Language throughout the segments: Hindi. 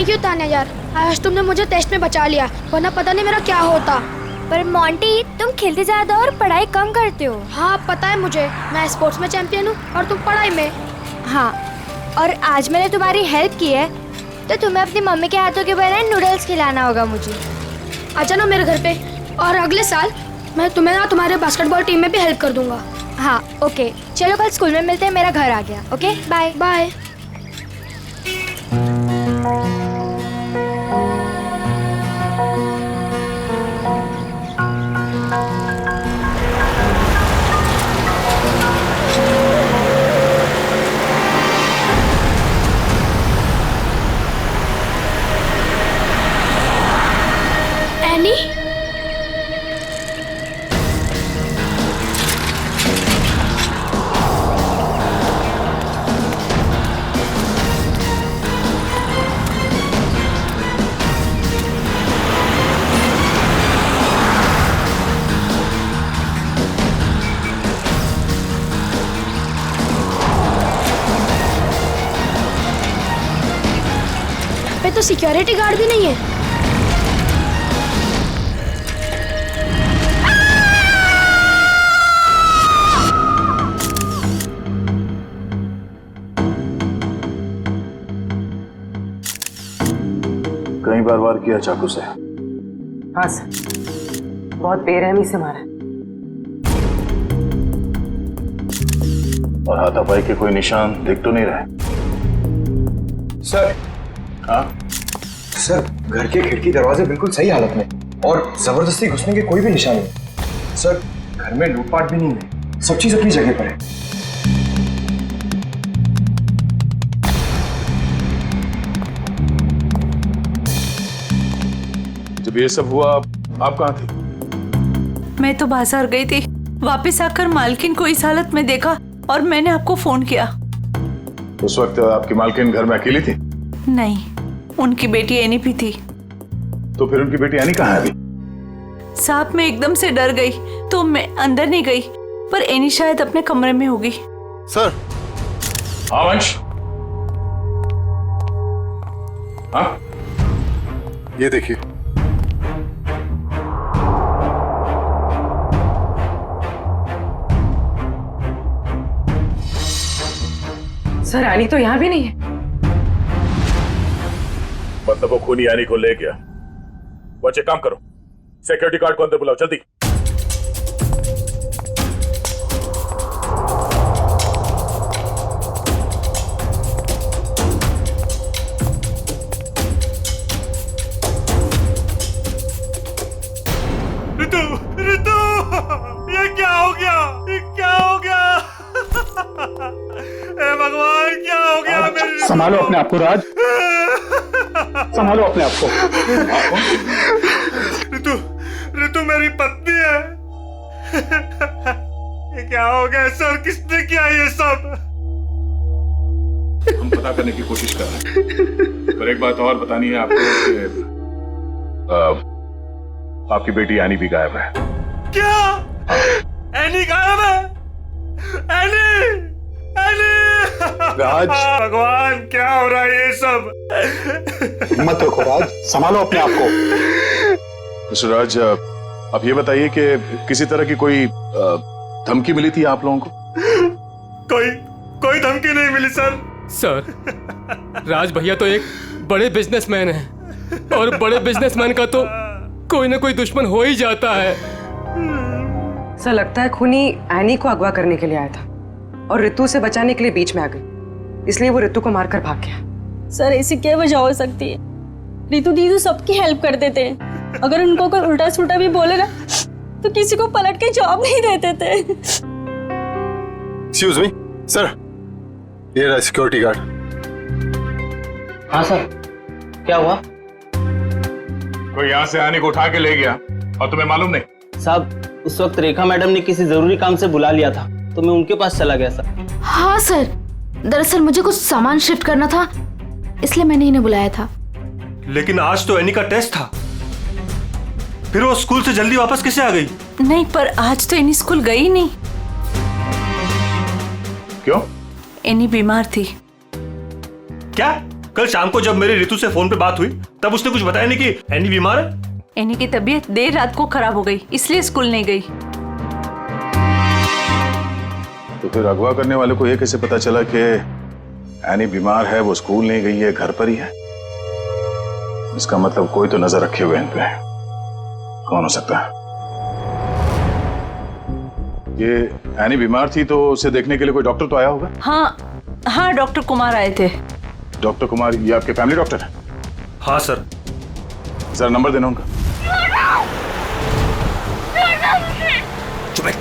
थैंक यू तान्या यार, आज तुमने मुझे टेस्ट में बचा लिया, वरना पता नहीं मेरा क्या होता। पर मोंटी, तुम खेलते ज्यादा और पढ़ाई कम करते हो। हाँ पता है मुझे, मैं स्पोर्ट्स में चैंपियन हूँ और तुम पढ़ाई में। हाँ, और आज मैंने तुम्हारी हेल्प की है तो तुम्हें अपनी मम्मी के हाथों के बनाए नूडल्स खिलाना होगा मुझे। आ जाना मेरे घर पे, और अगले साल मैं तुम्हें ना तुम्हारे बास्केटबॉल टीम में भी हेल्प कर दूंगा। हाँ ओके, चलो कल स्कूल में मिलते हैं, मेरा घर आ गया। Okay bye bye. एनी, पे तो सिक्योरिटी गार्ड भी नहीं है। कई बार वार किया चाकू से। हाँ सर, बहुत बेरहमी से मारा। और हाथापाई के कोई निशान दिख तो नहीं रहे? सर। हाँ सर, घर के खिड़की दरवाजे बिल्कुल सही हालत में और जबरदस्ती घुसने के कोई भी निशान नहीं। सर, घर में लूटपाट भी नहीं है, सब चीज अपनी जगह पर है। जब ये सब हुआ आप कहाँ थी? मैं तो बाजार गई थी, वापस आकर मालकिन को इस हालत में देखा और मैंने आपको फोन किया। उस वक्त आपकी मालकिन घर में अकेली थी? नहीं, उनकी बेटी एनी भी थी। तो फिर उनकी बेटी एनी कहाँ है अभी? साहब मैं एकदम से डर गई तो मैं अंदर नहीं गई, पर एनी शायद अपने कमरे में होगी। सर। हाँ वंश। हाँ ये देखिए। सर, एनी तो यहाँ भी नहीं है। मतलब वो खूनी एनी को ले गया। बच्चे काम करो, सिक्योरिटी गार्ड को अंदर बुलाओ जल्दी। रितु, रितु, ये क्या हो गया? ये क्या हो गया? हे भगवान, क्या हो गया मेरी? संभालो अपने आप को राज, संभालो अपने आप को। रितु, रितु मेरी पत्नी है। ये क्या हो गया सर? किसने किया ये सब? हम पता करने की कोशिश कर रहे हैं, पर एक बात और बतानी है आपको कि आपकी बेटी एनी भी गायब है। क्या? एनी गायब है? Any, any! राज, भगवान, क्या हो रहा है ये सब? हिम्मत रखो राज, संभालो अपने आप को। मिस्टर राज, आप ये बताइए कि किसी तरह की कोई धमकी मिली थी आप लोगों को? कोई धमकी नहीं मिली सर। सर, राज भैया तो एक बड़े बिजनेसमैन हैं और बड़े बिजनेसमैन का तो कोई ना कोई दुश्मन हो ही जाता है। सर, लगता है खूनी एनी को अगवा करने के लिए आया था और रितु से बचाने के लिए बीच में आ गई, इसलिए वो रितु को मारकर भाग गया। सर, ऐसी क्या वजह हो सकती है? रितु दीदी सबकी हेल्प कर देते हैं, अगर उनको कोई उल्टा सुल्टा भी बोले ना तो किसी को पलट के जवाब नहीं देते थे। एक्सक्यूज मी सर, ये रहा सिक्योरिटी गार्ड। हाँ सर, क्या हुआ? कोई यहाँ से आने को उठा के ले गया और तुम्हें मालूम नहीं? साहब, उस वक्त रेखा मैडम ने किसी जरूरी काम से बुला लिया था तो मैं उनके पास चला गया सर। हाँ सर, दरअसल मुझे कुछ सामान शिफ्ट करना था, इसलिए मैंने इन्हें बुलाया था। लेकिन आज तो एनी का टेस्ट था, फिर वो स्कूल से जल्दी वापस कैसे आ गई? नहीं, पर आज तो एनी स्कूल गई नहीं। क्यों? एनी बीमार थी। क्या? कल शाम को जब मेरी ऋतु से फोन पे बात हुई तब उसने कुछ बताया नहीं कि एनी बीमार है। एनी की तबीयत देर रात को खराब हो गई, इसलिए स्कूल नहीं गई। तो फिर अगवा करने वाले को ये कैसे पता चला कि एनी बीमार है, वो स्कूल नहीं गई है, घर पर ही है? इसका मतलब कोई तो नजर रखे हुए इन पे। कौन हो सकता है? ये एनी बीमार थी तो उसे देखने के लिए कोई डॉक्टर तो आया होगा? हाँ, डॉक्टर कुमार आए थे। डॉक्टर कुमार, ये आपके फैमिली डॉक्टर है? हाँ सर। जरा नंबर देना उनका। चुप है।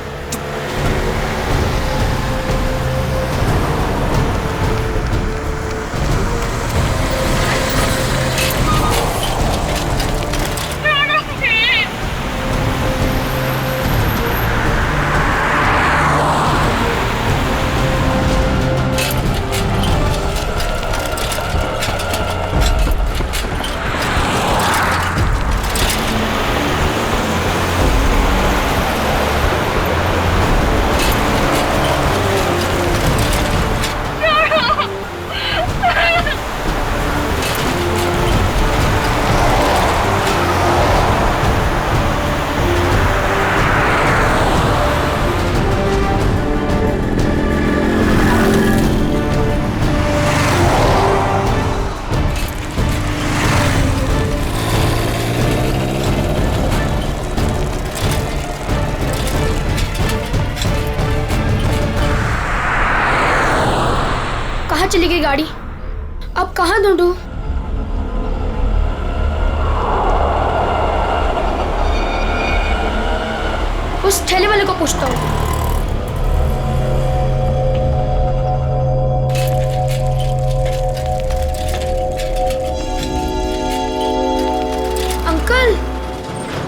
कहाँ चली गई गाड़ी? अब कहाँ ढूंढूं? उस ठेले वाले को पूछता हूँ। अंकल,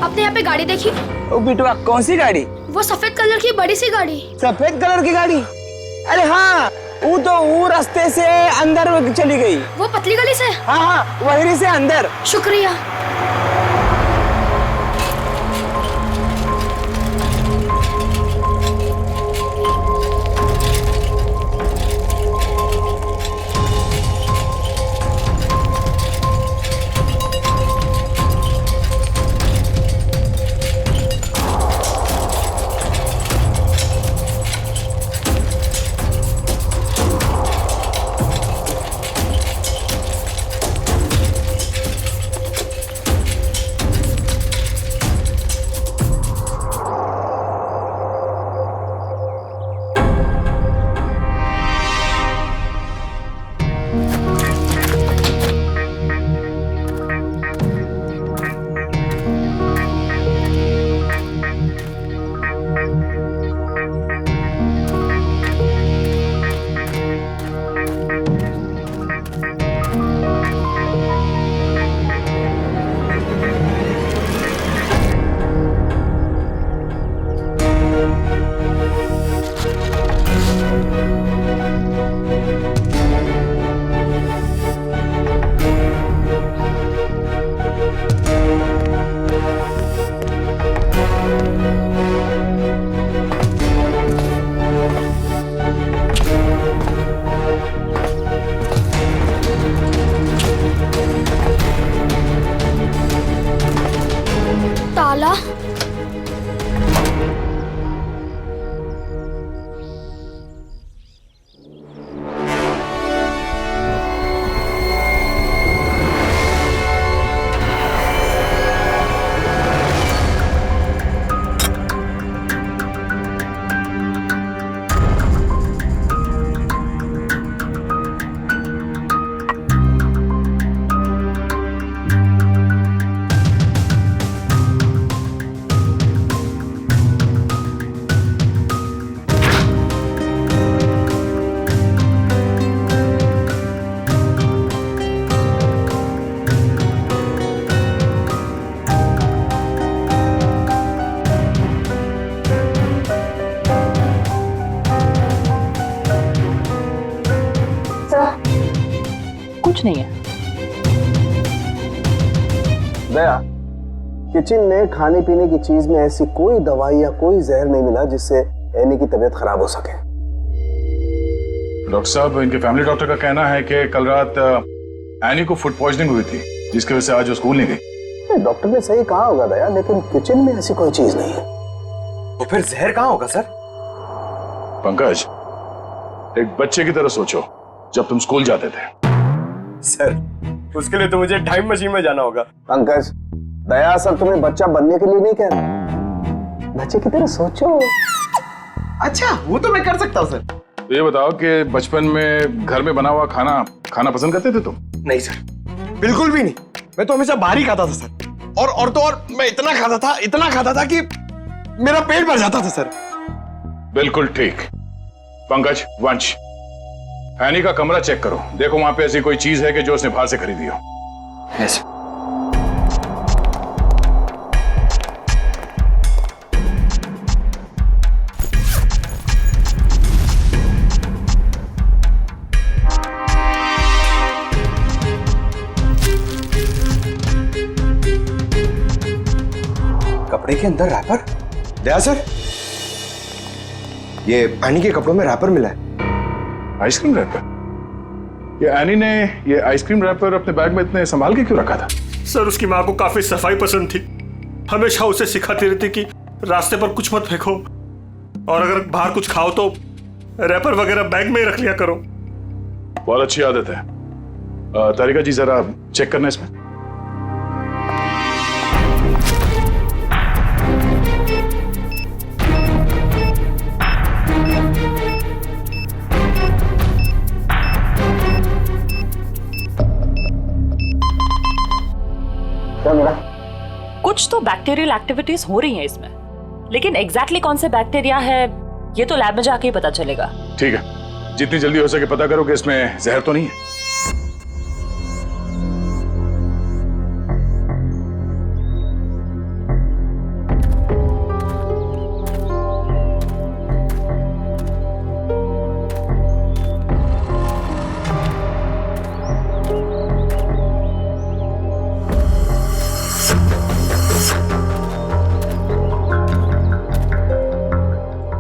आपने यहाँ पे गाड़ी देखी? ओ बिटवा, कौन सी गाड़ी? वो सफेद कलर की बड़ी सी गाड़ी। सफेद कलर की गाड़ी? अरे हाँ, वो रास्ते से अंदर चली गई। वो पतली गली से? हाँ, वहीं से अंदर। शुक्रिया। ताला? कुछ नहीं है। दया, किचन में खाने पीने की चीज में ऐसी कोई दवाई या कोई जहर नहीं मिला जिससे एनी की तबीयत खराब हो सके। डॉक्टर साहब, इनके फैमिली डॉक्टर का कहना है कि कल रात एनी को फूड पॉइजनिंग हुई थी, जिसकी वजह से आज वो स्कूल नहीं गई। डॉक्टर ने सही कहा होगा दया, लेकिन किचन में ऐसी कोई चीज नहीं है। तो फिर जहर कहाँ होगा सर? पंकज, एक बच्चे की तरह सोचो, जब तुम स्कूल जाते थे। सर उसके लिए तो मुझे टाइम मशीन में जाना होगा। पंकज, दया सर तुम्हें बच्चा बनने के लिए नहीं कह रहा, बच्चे की तरह सोचो। अच्छा, वो तो मैं कर सकता हूँ सर। तो ये बताओ कि बचपन में घर में बना हुआ खाना खाना पसंद करते थे तुम? नहीं सर, बिल्कुल भी नहीं। मैं तो हमेशा बाहर ही खाता था सर। और तो और मैं इतना खाता था कि मेरा पेट भर जाता था सर। बिल्कुल ठीक। पंकज, वंश, एनी का कमरा चेक करो, देखो वहां पे ऐसी कोई चीज है कि जो उसने बाहर से खरीदी हो। है सर। कपड़े के अंदर रैपर? दया सर, ये एनी के कपड़ों में रैपर मिला है। Ice cream wrapper? ये एनी ने ये आइसक्रीम रैपर अपने बैग में इतने संभाल के क्यों रखा था? सर उसकी माँ को काफी सफाई पसंद थी, हमेशा उसे सिखाती रहती कि रास्ते पर कुछ मत फेंको और अगर बाहर कुछ खाओ तो रैपर वगैरह बैग में ही रख लिया करो। बहुत अच्छी आदत है। तारिका जी जरा चेक करना इसमें। कुछ तो बैक्टीरियल एक्टिविटीज हो रही हैं इसमें, लेकिन एग्जैक्टली कौन से बैक्टीरिया है ये तो लैब में जाके ही पता चलेगा। ठीक है, जितनी जल्दी हो सके पता करो कि इसमें जहर तो नहीं है।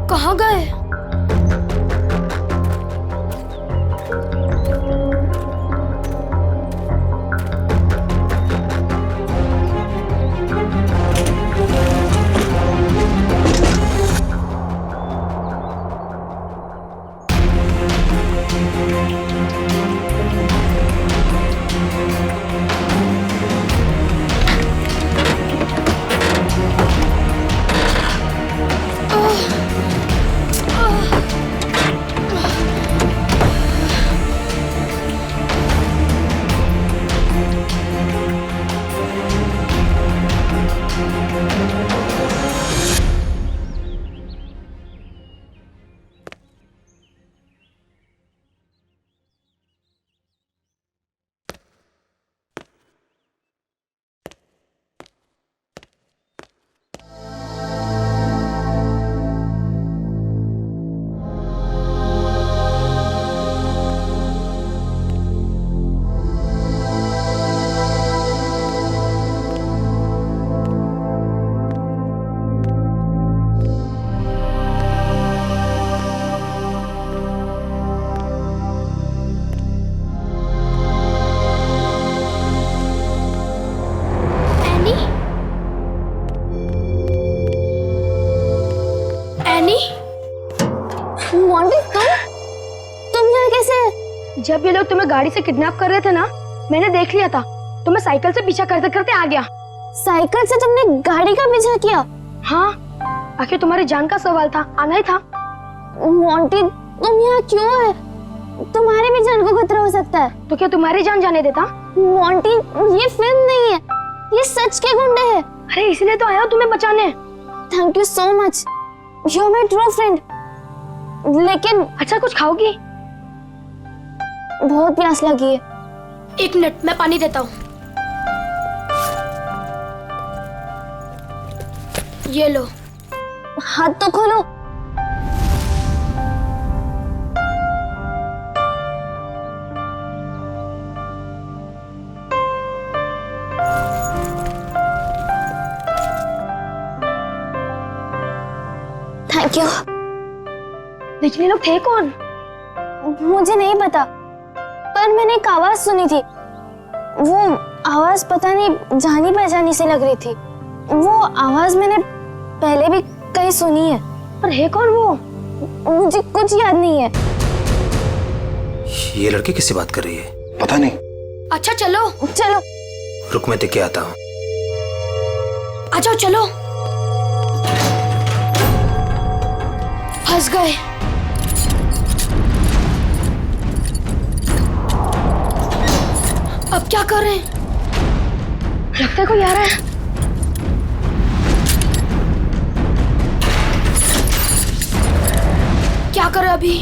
कहाँ गए? जब ये लोग तुम्हें गाड़ी से किडनैप कर रहे थे ना, मैंने देख लिया था। तो मैं साइकिल से पीछा करते करते आ गया। साइकिल से तुमने गाड़ी का पीछा किया? हाँ, आखिर तुम्हारी जान का सवाल था, आना ही था। मोंटी, तुम यहाँ क्यों है? तुम्हारी भी जान को खतरा हो सकता है। तो क्या तुम्हारी जान जाने देता? मोंटी, ये फिल्म नहीं है, ये सच के गुंडे हैं। अरे इसलिए तो आया हूँ तुम्हें बचाने। Thank you so much, you are my true friend. लेकिन अच्छा कुछ खाओगी? बहुत प्यास लगी है। एक मिनट, मैं पानी देता हूँ। ये लो। हाथ तो खोलो। Thank you. लेकिन लोग थे कौन? मुझे नहीं पता, पर मैंने एक आवाज सुनी थी वो आवाज पता नहीं जानी पहचानी सी लग रही थी। वो आवाज मैंने पहले भी कहीं सुनी है। पर है कौन वो? मुझे कुछ याद नहीं है। ये लड़की किससे बात कर रही है? पता नहीं। अच्छा चलो चलो। रुक मैं देख के आता हूँ। आ जाओ चलो। फंस गए। अब क्या करें? लगता है कोई आ रहा है। क्या करें अभी?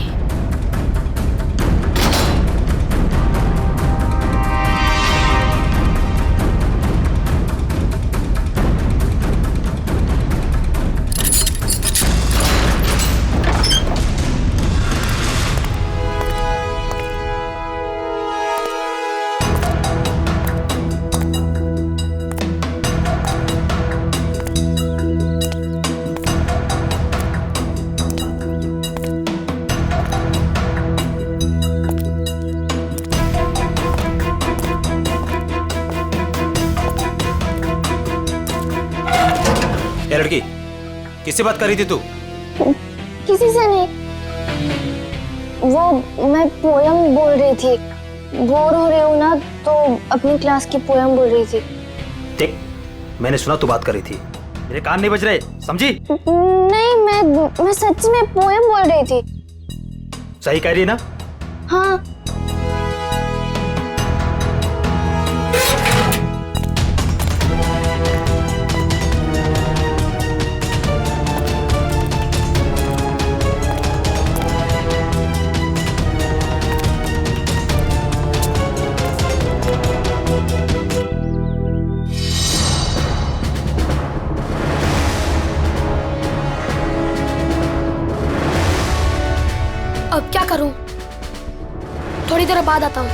ये लड़की किससे बात कर रही थी तू? किसी से नहीं। वो मैं पोयम बोल रही थी। बोर हो रही हूँ ना तो अपनी क्लास की पोयम बोल रही थी। देख मैंने सुना तू बात कर रही थी, मेरे कान नहीं बज रहे, समझी? नहीं मैं सच में पोयम बोल रही थी। सही कह रही है ना? हाँ। अब क्या करूं? थोड़ी देर बाद आता हूं।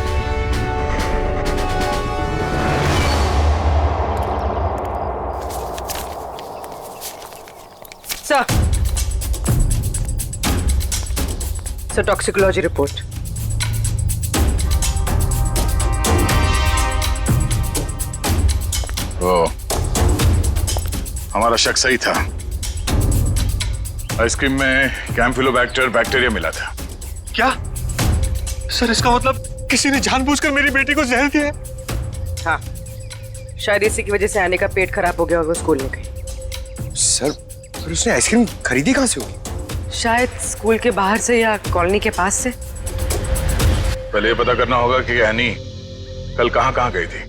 Sir toxicology report. ओ, हमारा शक सही था। आइसक्रीम में कैम्फिलोबैक्टर बैक्टीरिया मिला था। क्या सर, इसका मतलब किसी ने जानबूझकर मेरी बेटी को जहर दिया है? हाँ, शायद इसी की वजह से आने का पेट खराब हो गया और वो स्कूल में गई। सर फिर उसने आइसक्रीम खरीदी कहाँ से होगी? शायद स्कूल के बाहर से या कॉलोनी के पास से। पहले ये पता करना होगा कि एनी कल कहाँ गई थी।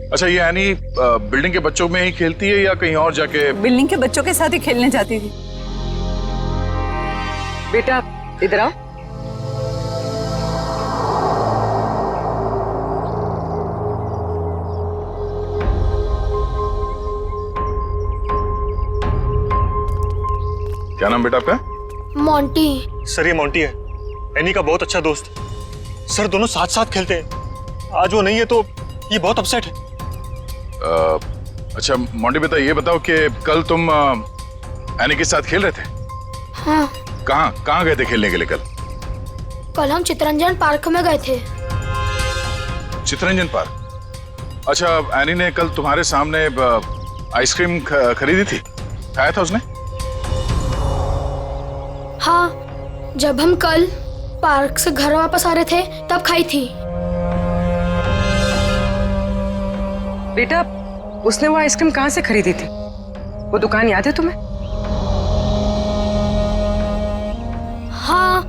अच्छा, ये एनी बिल्डिंग के बच्चों में ही खेलती है या कहीं और जाके? बिल्डिंग के बच्चों के साथ ही खेलने जाती थी। बेटा इधर आओ। क्या नाम बेटा आपका? मोंटी। सर ये मोंटी है, एनी का बहुत अच्छा दोस्त। सर दोनों साथ साथ खेलते हैं। आज वो नहीं है तो ये बहुत अपसेट है। अच्छा मोंटी बेटा, ये बताओ कि कल तुम एनी के साथ खेल रहे थे? हाँ। कहाँ गए थे खेलने के लिए कल? कल हम चितरंजन पार्क में गए थे। चितरंजन पार्क? अच्छा, एनी ने कल तुम्हारे सामने आइसक्रीम खरीदी थी, खाया था उसने? हाँ, जब हम कल पार्क से घर वापस आ रहे थे तब खाई थी। बेटा उसने वो आइसक्रीम कहाँ से खरीदी थी? वो दुकान याद है तुम्हें? हाँ,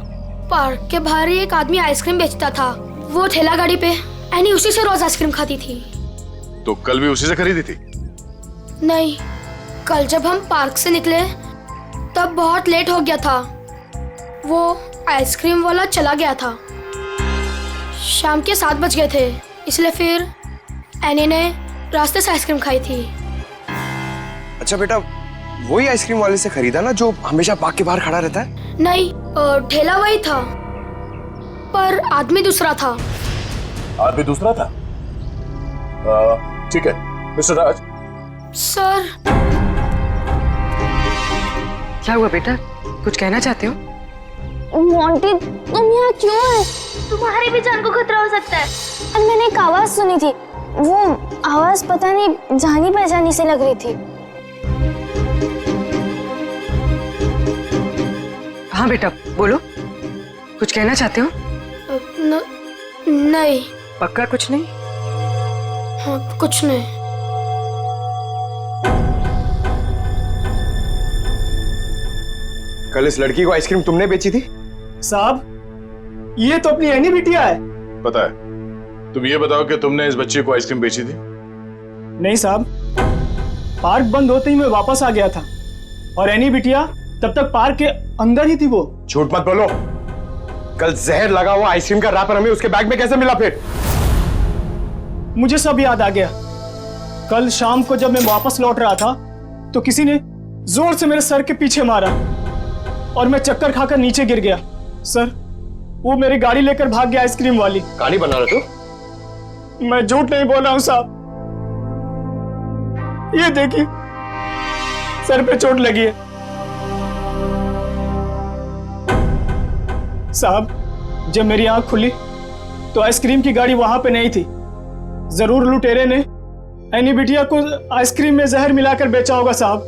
पार्क के बाहर ही एक आदमी आइसक्रीम बेचता था। वो ठेला गाड़ी पे एनी उसी से रोज आइसक्रीम खाती थी। तो कल भी उसी से खरीदी थी? नहीं, कल जब हम पार्क से निकले तब बहुत लेट हो गया था। वो आइसक्रीम वाला चला गया था। शाम के 7 बज गए थे, इसलिए फिर एनी ने रास्ते से आइसक्रीम खाई थी। अच्छा बेटा, वही आइसक्रीम वाले से खरीदा ना जो हमेशा पार्क के बाहर खड़ा रहता है? नहीं, ठेला वही था पर आदमी दूसरा था। आदमी दूसरा था? ठीक है मिस्टर राज। सर। क्या हुआ बेटा, कुछ कहना चाहते हो? मोंटी, तुम यहाँ क्यों है? तुम्हारी भी जान को खतरा हो सकता है। और मैंने एक आवाज सुनी थी, वो आवाज पता नहीं जानी पहचानी से लग रही थी। हाँ बेटा बोलो, कुछ कहना चाहते हो? नहीं। पक्का कुछ नहीं? हाँ, कुछ नहीं। कल इस लड़की को आइसक्रीम तुमने बेची थी? साहब ये तो अपनी एनी बिटिया है। पता है। तुम ये बताओ कि तुमने इस बच्चे को आइसक्रीम बेची थी? नहीं साहब, पार्क बंद होते ही मैं वापस आ गया था और एनी बिटिया तब तक पार्क के अंदर ही थी। वो झूठ मत बोलो। कल जहर लगा हुआ आइसक्रीम का रैपर हमें उसके बैग में कैसे मिला फिर? मुझे सब याद आ गया। कल शाम को जब मैं वापस लौट रहा था तो किसी ने जोर से मेरे सर के पीछे मारा और मैं चक्कर खाकर नीचे गिर गया। सर वो मेरी गाड़ी लेकर भाग गया, आइसक्रीम वाली। कहानी बना रहे तू? मैं झूठ नहीं बोल रहा हूं साहब। ये देखिए सर पे चोट लगी है। साहब जब मेरी आंख खुली तो आइसक्रीम की गाड़ी वहां पे नहीं थी। जरूर लुटेरे ने एनी बिटिया को आइसक्रीम में जहर मिलाकर बेचा होगा साहब।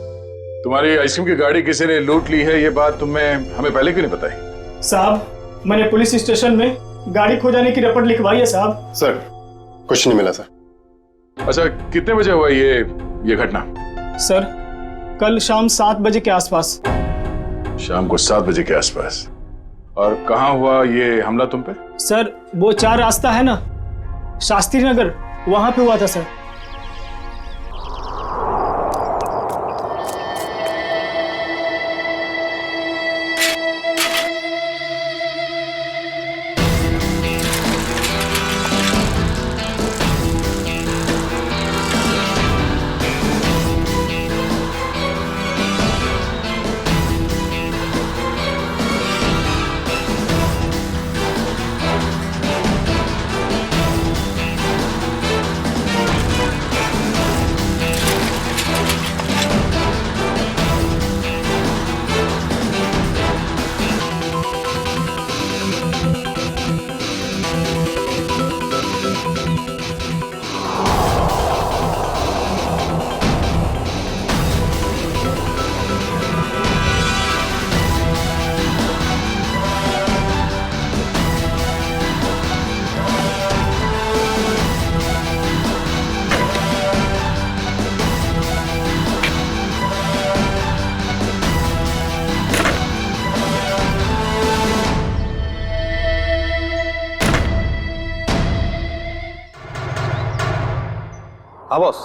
तुम्हारी आइसक्रीम की गाड़ी किसी ने लूट ली है, ये बात तुमने हमें पहले क्यों नहीं बताई? साहब मैंने पुलिस स्टेशन में गाड़ी खो जाने की रिपोर्ट लिखवाई है साहब। सर कुछ नहीं मिला सर। अच्छा कितने बजे हुआ ये घटना? सर कल शाम 7 बजे के आसपास। शाम को 7 बजे के आसपास। और कहाँ हुआ ये हमला तुम पे? सर वो 4 रास्ता है ना, शास्त्री नगर, वहां पे हुआ था सर। हाँ बॉस,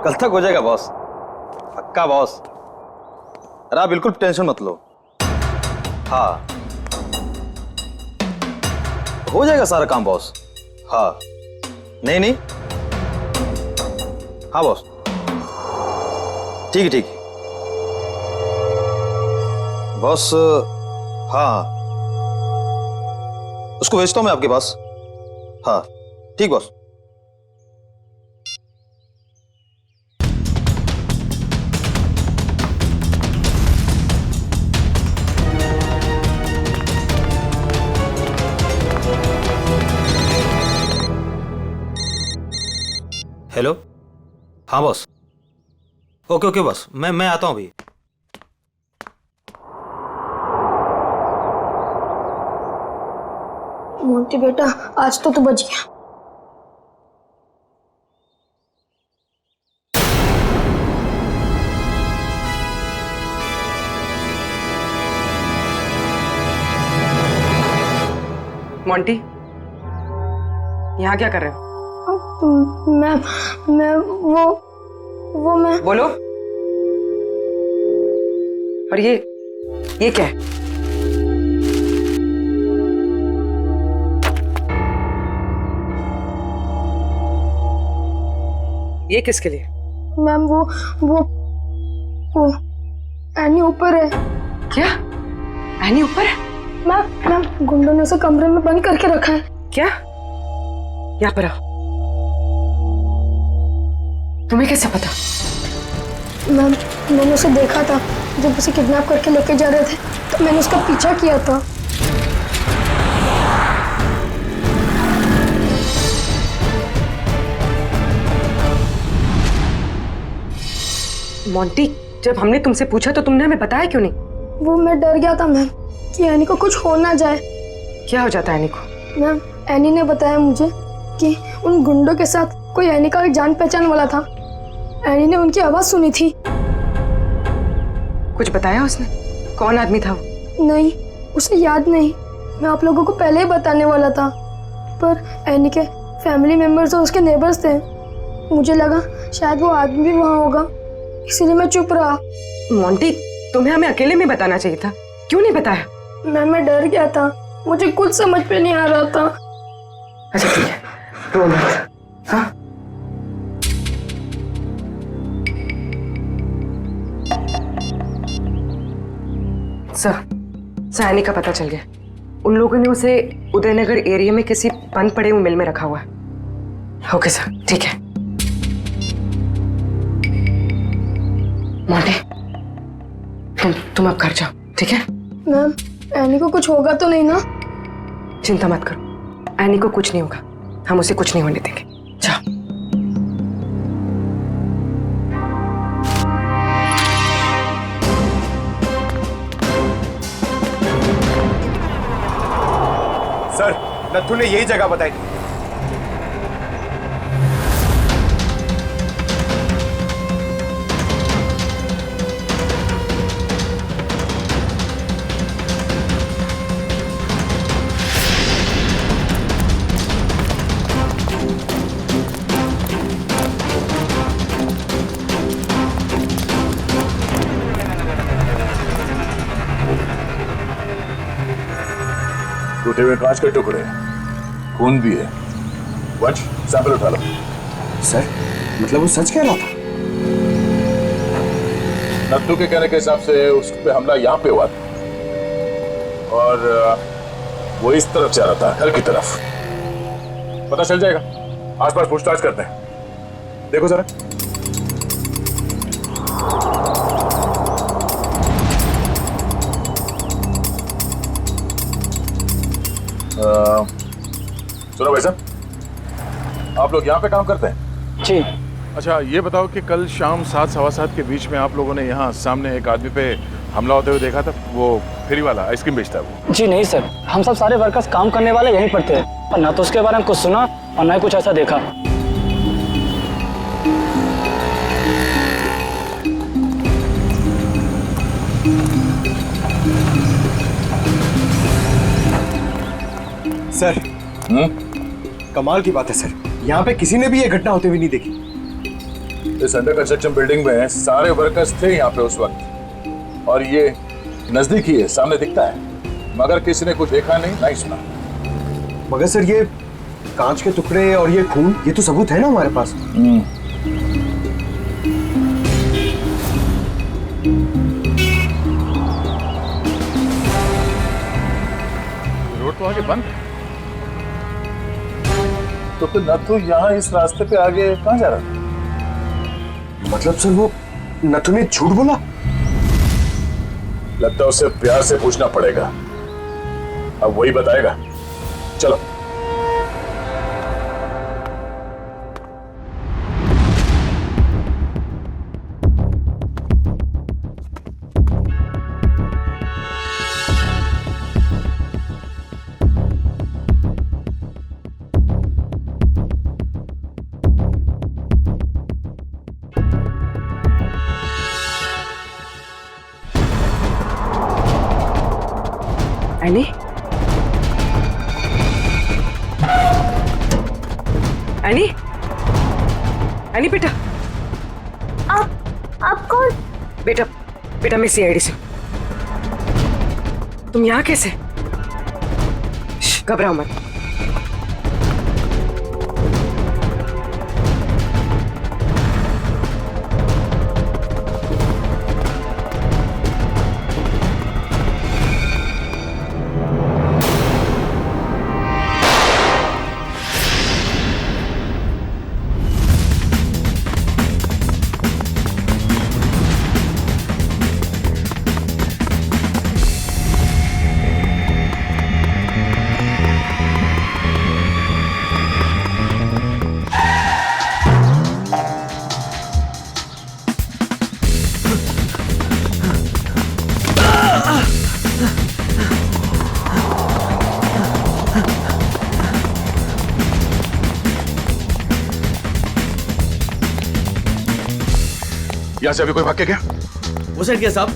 कल तक हो जाएगा बॉस, पक्का बॉस। अरे आप बिल्कुल टेंशन मत लो। हाँ हो जाएगा सारा काम बॉस। हाँ नहीं नहीं, हाँ बॉस ठीक है ठीक है बॉस। हाँ उसको भेजता हूँ मैं आपके पास। हाँ ठीक बॉस। हेलो, हाँ बॉस। ओके ओके बॉस, मैं आता हूँ अभी। मोंटी बेटा आज तो तू बच गया। मोंटी यहाँ क्या कर रहे हो? मैं वो मैं बोलो। और ये क्या है? ये किसके लिए? मैम वो एनी ऊपर है। क्या? एनी ऊपर है? मैम गुंडों ने उसे कमरे में बंद करके रखा है। क्या? यहाँ पर आओ। तुम्हें कैसे पता? मैम मैंने उसे देखा था जब उसे किडनैप करके लेके जा रहे थे, तो मैंने उसका पीछा किया था। मोंटी, जब हमने तुमसे पूछा तो तुमने हमें बताया क्यों नहीं? वो मैं डर गया था मैम कि एनी को कुछ हो ना जाए। क्या हो जाता है एनी को? मैम एनी ने बताया मुझे कि उन गुंडों के साथ कोई एनी का जान पहचान वाला था। एनी ने उनकी आवाज सुनी थी। कुछ बताया उसने? कौन आदमी था वो? नहीं, उसे याद नहीं। मैं आप लोगों को पहले ही बताने वाला था, पर एनी के फैमिली मेंबर्स और उसके नेबर्स थे। मुझे लगा शायद वो आदमी भी वहाँ होगा, इसीलिए मैं चुप रहा। मोंटी, तुम्हें हमें अकेले में बताना चाहिए था, क्यों नहीं बताया? मैं डर गया था, मुझे कुछ समझ पे नहीं आ रहा था। अच्छा ठीक है, रो मत। हाँ? सर, एनी का पता चल गया। उन लोगों ने उसे उदयनगर एरिया में किसी बंद पड़े हुए मिल में रखा हुआ है। ओके सर, ठीक है। मोंटी, तुम अब घर जाओ, ठीक है? मैम, एनी को कुछ होगा तो नहीं ना? चिंता मत करो, एनी को कुछ नहीं होगा। हम उसे कुछ नहीं होने देंगे। जाओ। सर, नथु ने यही जगह बताई थी। टूटे हुए कांच के टुकड़े, खून भी है। वंश, सैंपल उठा लो। सर, मतलब वो सच कह रहा था? नत्थू के कहने के हिसाब से उस पे हमला यहाँ पे हुआ था और वो इस तरफ जा रहा था, घर की तरफ। पता चल जाएगा, आसपास पूछताछ करते हैं। देखो जरा। सुनो भाई साहब, आप लोग यहाँ पे काम करते हैं? जी। अच्छा, ये बताओ कि कल शाम 7 सवा 7 के बीच में आप लोगों ने यहाँ सामने एक आदमी पे हमला होते हुए देखा था? वो फेरी वाला आइसक्रीम बेचता है वो। जी नहीं सर, हम सब सारे वर्कर्स काम करने वाले यहीं पर थे और ना तो उसके बारे में कुछ सुना और ना ही कुछ ऐसा देखा। सर, कमाल की बात है सर, यहाँ पे किसी ने भी ये घटना होते हुए नहीं देखी। इस अंडर कंस्ट्रक्शन बिल्डिंग में सारे वर्कर्स थे यहाँ पे उस वक्त, और ये नजदीक ही है, सामने दिखता है, मगर किसी ने कुछ देखा नहीं, नहीं सुना। मगर सर, ये कांच के टुकड़े और ये खून, ये तो सबूत है ना हमारे पास। रोड तो आगे बंद है, तो फिर नथु यहाँ इस रास्ते पे आगे कहाँ जा रहा था? मतलब सर, वो नथु ने झूठ बोला? लगता है उसे प्यार से पूछना पड़ेगा, अब वही बताएगा। चलो। एनी? एनी? एनी बेटा, आप कौन? बेटा बेटा मैं सीआईडी से। तुम यहाँ कैसे? घबराओ मत। यहाँ से अभी कोई भाग के गया? वो साइड क्या साहब?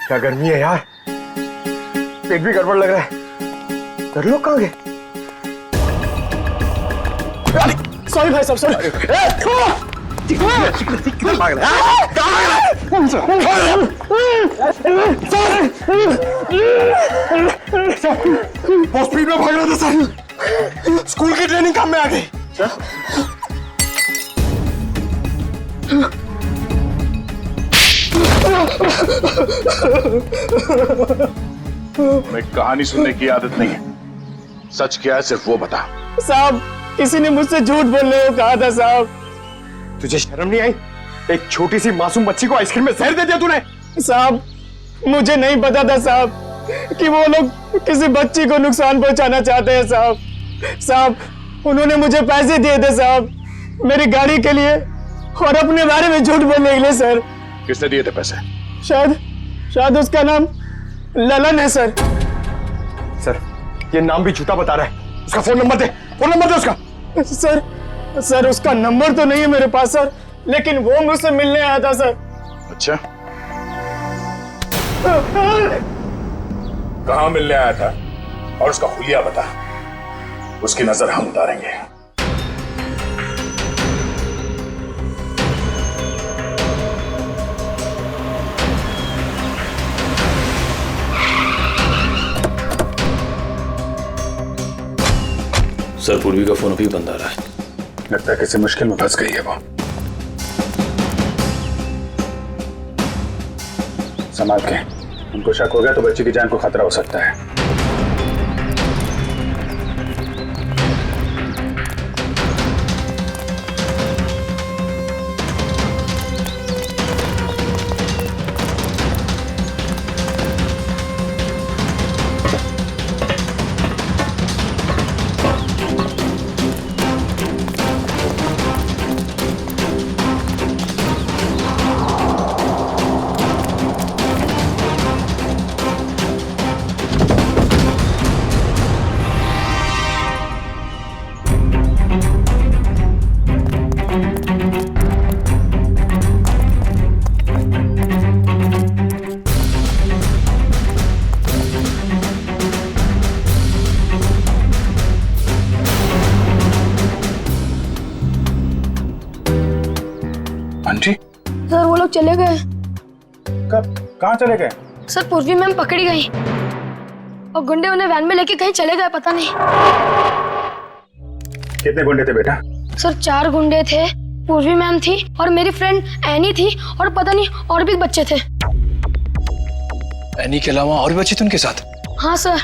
क्या गर्मी है यार, पेट भी गड़बड़ लग रहा है। घर लोग कहाँ गए? सॉरी भाई साहब, सॉरी। बहुत स्पीड में भाग रहा था सर, स्कूल की ट्रेनिंग काम में आ गई। मैं कहानी सुनने की आदत नहीं है, सच क्या है सिर्फ वो बता। साहब, किसी ने मुझसे झूठ बोलने को कहा था साहब। तुझे शर्म नहीं आई? एक छोटी सी मासूम बच्ची को आइसक्रीम में जहर दे दिया तूने। साहब, मुझे नहीं पता था साहब कि वो लोग किसी बच्ची को नुकसान पहुंचाना चाहते हैं साहब। साहब, उन्होंने मुझे पैसे दिए थे साहब, मेरी गाड़ी के लिए और अपने बारे में झूठ बोलने के लिए सर। किसने दिए थे पैसे? शायद उसका नाम ललन है सर। सर, ये नाम भी झूठा बता रहा है। उसका फोन नंबर दे, फोन नंबर दे उसका। सर उसका नंबर तो नहीं है मेरे पास सर, लेकिन वो मुझसे मिलने आया था सर। अच्छा, कहाँ मिलने आया था और उसका हुलिया बता, उसकी नजर हम उतारेंगे। सर, पूर्वी का फोन अभी बंद आ रहा है। लगता है किसी मुश्किल में फंस गई है वो। संभाल के, उनको शक हो गया तो बच्ची की जान को खतरा हो सकता है। आंटी, सर वो लोग चले गए। कब? कहाँ चले गए? सर पूर्वी मैम पकड़ी गई और गुंडे उन्हें वैन में लेके कहीं चले गए, पता नहीं। कितने गुंडे थे बेटा? सर 4 गुंडे थे, पूर्वी मैम थी और मेरी फ्रेंड एनी थी और पता नहीं और भी बच्चे थे। एनी के अलावा और भी बच्चे थे उनके साथ? हाँ सर।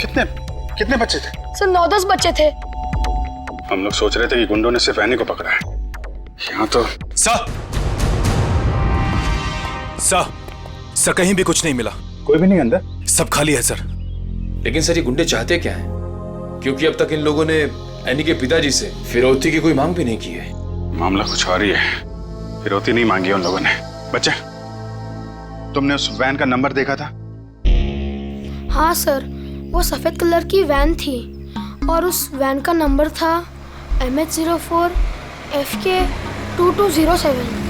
कितने बच्चे थे? सर 9-10 बच्चे थे। हम लोग सोच रहे थे कि गुंडों ने सिर्फ एनी को पकड़ा है, यहाँ तो। सर कहीं भी कुछ नहीं मिला। कोई भी नहीं अंदर? सब खाली है सर। लेकिन सर, ये गुंडे चाहते क्या हैं? क्योंकि अब तक इन लोगों ने एनी के पिताजी से फिरौती की कोई मांग भी नहीं की है। मामला कुछ और ही है, फिरौती नहीं मांगी उन लोगों ने। बच्चे, तुमने उस वैन का नंबर देखा था? हाँ सर, वो सफेद कलर की वैन थी और उस वैन का नंबर था MH04 FK 2207।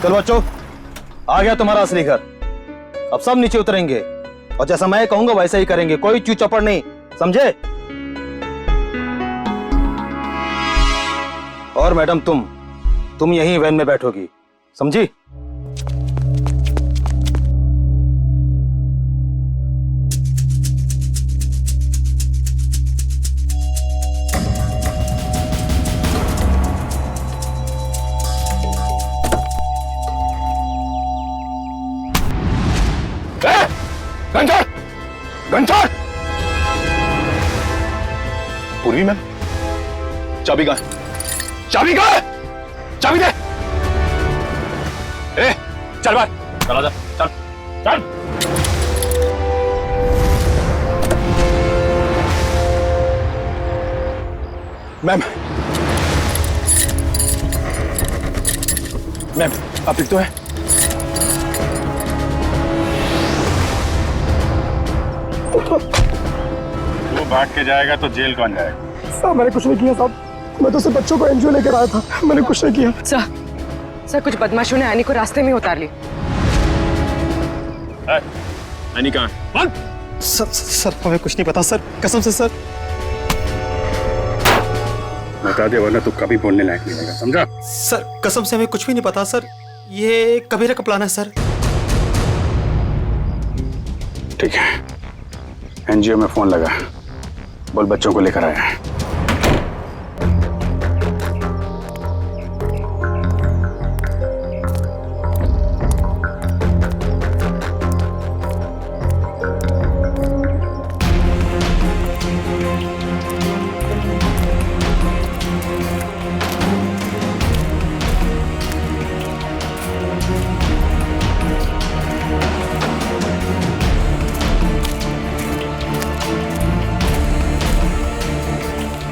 चलो बच्चों, आ गया तुम्हारा असली घर। अब सब नीचे उतरेंगे और जैसा मैं कहूंगा वैसा ही करेंगे, कोई चू चपड़ नहीं, समझे? और मैडम, तुम यहीं वैन में बैठोगी, समझी? घंटा! पूर्वी मैम, चाबी कहाँ है? चाबी कहाँ है? चाबी दे! ए, चल बाहर, चल आजा, चल, चल। मैम मैम आप ठीक तो है? तू भाग के जाएगा तो जेल कौन जाएगा? साहब मैंने कुछ नहीं किया साहब, मैं तो सिर्फ बच्चों को एनजीओ लेकर आया था, मैंने कुछ नहीं किया। सर कुछ बदमाशों ने एनी को रास्ते में उतार ली। एनी कहाँ? सर हमें कुछ नहीं पता सर, कसम से सर। बता दे वरना तू कभी बोलने लायक नहीं रहेगा, समझा? सर कसम से हमें कुछ भी नहीं पता सर, ये कबीरा का प्लान है सर। ठीक है, एनजीओ में फोन लगा, बोल बच्चों को लेकर आया है।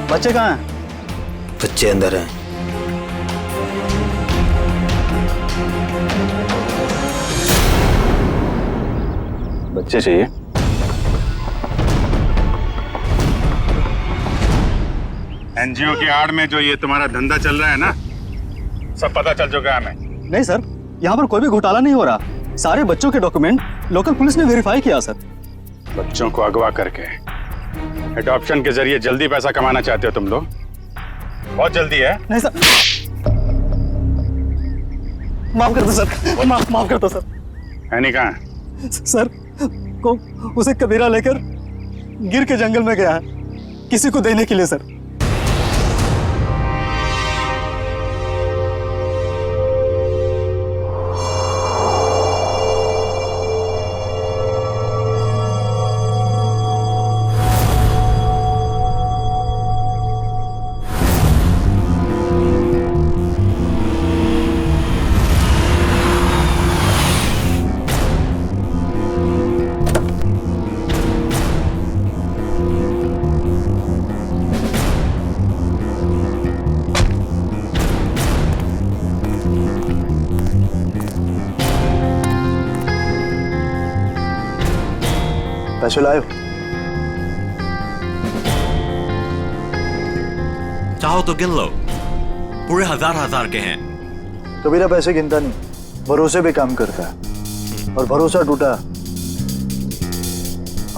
बच्चे कहाँ हैं? बच्चे अंदर हैं। बच्चे चाहिए? एनजीओ की आड़ में जो ये तुम्हारा धंधा चल रहा है ना, सब पता चल चुका है हमें। नहीं सर, यहाँ पर कोई भी घोटाला नहीं हो रहा, सारे बच्चों के डॉक्यूमेंट लोकल पुलिस ने वेरीफाई किया सर। बच्चों को अगवा करके एडॉप्शन के जरिए जल्दी पैसा कमाना चाहते हो तुम लोग? बहुत जल्दी है। नहीं सर, माफ कर दो सर, माफ कर दो सर। है नहीं कहाँ? सर को उसे कबीरा लेकर गिर के जंगल में गया है किसी को देने के लिए सर। पैसे लाए? चाहो तो गिन लो, पूरे हजार के हैं। कबीरा पैसे गिनता नहीं, भरोसे पे काम करता है, और भरोसा टूटा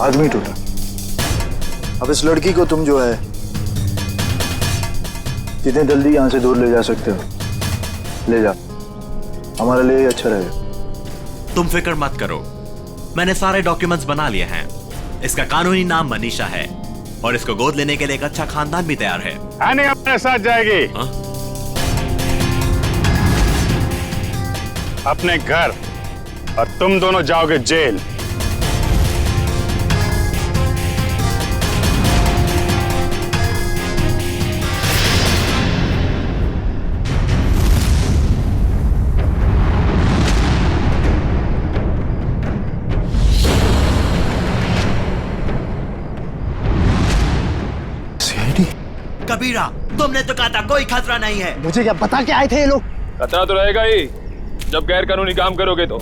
आदमी टूटा। अब इस लड़की को तुम जो है जितने जल्दी यहाँ से दूर ले जा सकते हो ले जाओ, हमारे लिए अच्छा रहेगा। तुम फिक्र मत करो, मैंने सारे डॉक्यूमेंट्स बना लिए हैं। इसका कानूनी नाम मनीषा है और इसको गोद लेने के लिए एक अच्छा खानदान भी तैयार है। आने अपने साथ जाएगी। हा? अपने घर, और तुम दोनों जाओगे जेल। कबीरा, तुमने तो कहा था कोई खतरा नहीं है। मुझे क्या पता क्या आए थे ये लोग? खतरा तो रहेगा ही जब गैर कानूनी काम करोगे तो।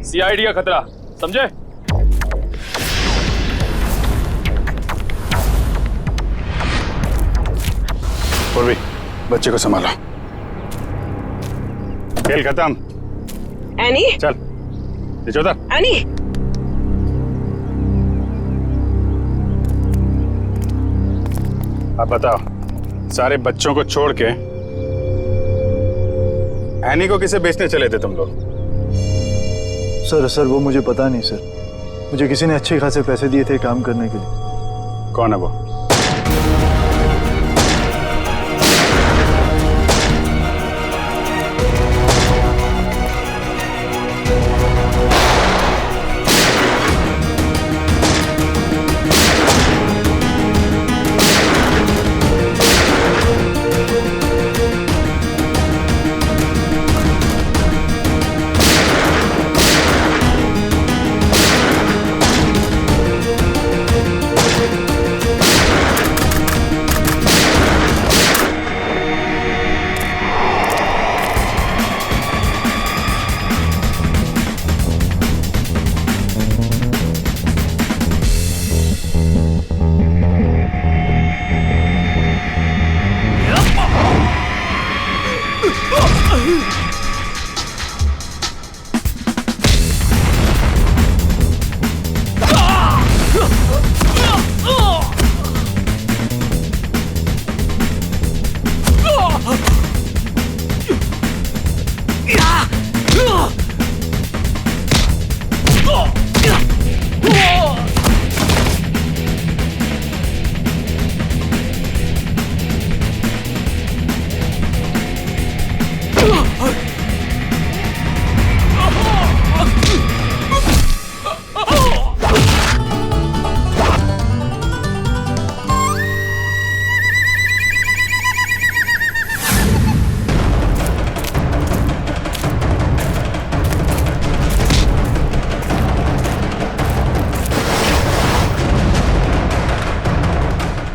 सीआईडी का खतरा, समझे? पूर्वी, बच्चे को संभालो। खेल खत्म। एनी, चल निचोदा। एनी, अब बताओ, सारे बच्चों को छोड़ के एनी को किसे बेचने चले थे तुम लोग? सर वो मुझे पता नहीं सर, मुझे किसी ने अच्छे खासे पैसे दिए थे काम करने के लिए। कौन है वो?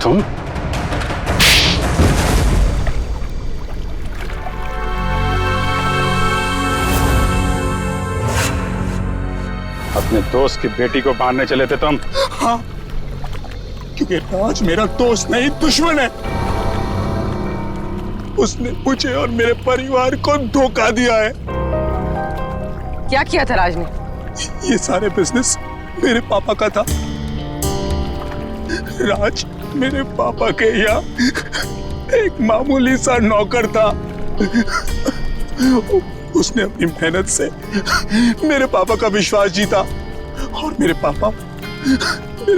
तुम अपने दोस्त की बेटी को मारने चले थे तुम? हाँ, क्योंकि राज मेरा दोस्त नहीं दुश्मन है। उसने मुझे और मेरे परिवार को धोखा दिया है। क्या किया था राज ने? ये सारे बिजनेस मेरे पापा का था। राज मेरे पापा के यहाँ एक मामूली सा नौकर था। उसने अपनी मेहनत से मेरे पापा का विश्वास जीता और मेरे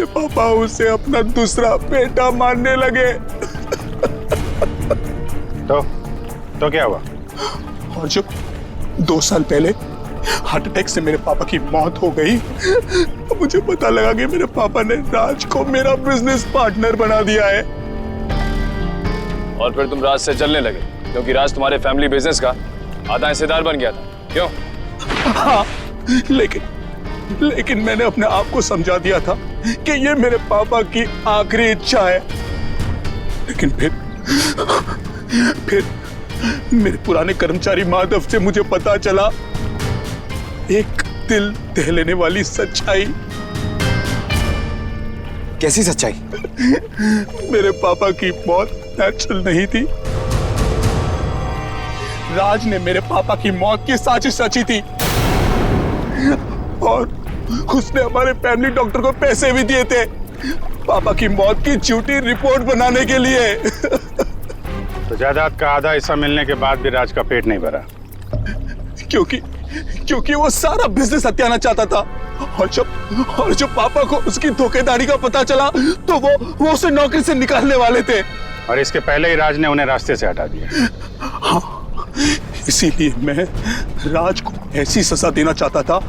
पापा उसे अपना दूसरा बेटा मानने लगे। तो क्या हुआ? और जब 2 साल पहले हार्ट अटैक से मेरे पापा की मौत हो गई तो मुझे पता लगा कि मेरे पापा ने राज को मेरा बिजनेस पार्टनर बना दिया है। और फिर तुम राज से जलने लगे क्योंकि राज तुम्हारे फैमिली बिजनेस का आधा हिस्सेदार बन गया था, क्यों? हाँ, लेकिन मैंने अपने आप को समझा दिया था कि ये मेरे पापा की आखिरी इच्छा है। लेकिन फिर मेरे पुराने कर्मचारी माधव से मुझे पता चला एक दिल दह लेने वाली सच्चाई। कैसी सच्चाई? मेरे पापा की मौत नेचुरल नहीं थी। राज ने मेरे पापा की मौत की साजिश रची थी और उसने हमारे फैमिली डॉक्टर को पैसे भी दिए थे पापा की मौत की झूठी रिपोर्ट बनाने के लिए। तो जायदाद का आधा हिस्सा मिलने के बाद भी राज का पेट नहीं भरा? क्योंकि वो सारा बिजनेस हत्याना चाहता था और जब पापा को उसकी धोखेधारी का पता चला तो वो उसे नौकरी से निकालने वाले थे। और इसके पहले ही राज ने उन्हें रास्ते से हटा दिया। हाँ, इसीलिए मैं राज को ऐसी सजा देना चाहता था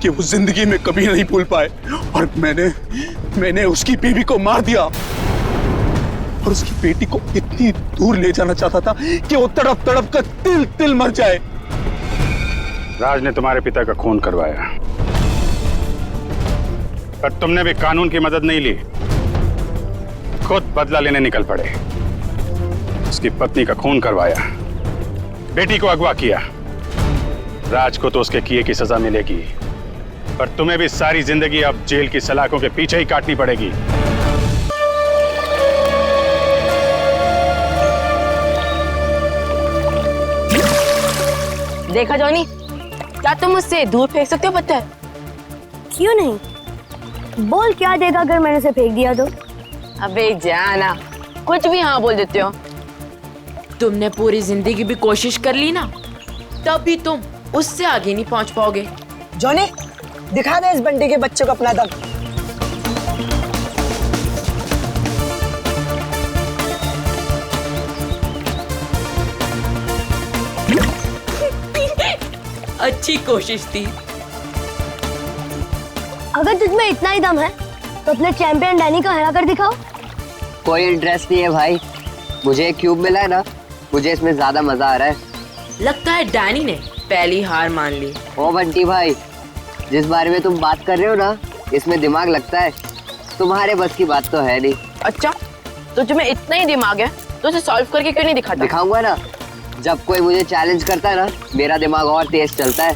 कि वो जिंदगी में कभी नहीं भूल पाए। और मैंने उसकी बीवी को मार दिया और उसकी बेटी को इतनी दूर ले जाना चाहता था कि वो तड़प तड़प कर तिल तिल मर जाए। राज ने तुम्हारे पिता का खून करवाया, पर तुमने भी कानून की मदद नहीं ली, खुद बदला लेने निकल पड़े। उसकी पत्नी का खून करवाया, बेटी को अगवा किया। राज को तो उसके किए की सजा मिलेगी, पर तुम्हें भी सारी जिंदगी अब जेल की सलाखों के पीछे ही काटनी पड़ेगी। देखा जॉनी, क्या तुम मुझसे दूर फेंक सकते हो पत्थर? क्यों नहीं? बोल क्या देगा अगर मैंने उसे फेंक दिया तो? अबे जाना, कुछ भी हाँ बोल देते हो। तुमने पूरी जिंदगी भी कोशिश कर ली ना, तब भी तुम उससे आगे नहीं पहुंच पाओगे। जॉनी, दिखा दे इस बंटी के बच्चे को अपना दम। अच्छी कोशिश थी। अगर तुझमें इतना ही दम है तो अपने चैंपियन डैनी को हरा कर दिखाओ। कोई इंटरेस्ट नहीं है भाई, मुझे एक क्यूब मिला है ना, मुझे इसमें ज्यादा मजा आ रहा है। लगता है डैनी ने पहली हार मान ली। ओ बंटी भाई, जिस बारे में तुम बात कर रहे हो ना, इसमें दिमाग लगता है, तुम्हारे बस की बात तो है नहीं। अच्छा, तो तुम्हें इतना ही दिमाग है तो उसे सॉल्व करके क्यों नहीं दिखाता? दिखाऊंगा ना, जब कोई मुझे चैलेंज करता है ना, मेरा दिमाग और तेज चलता है।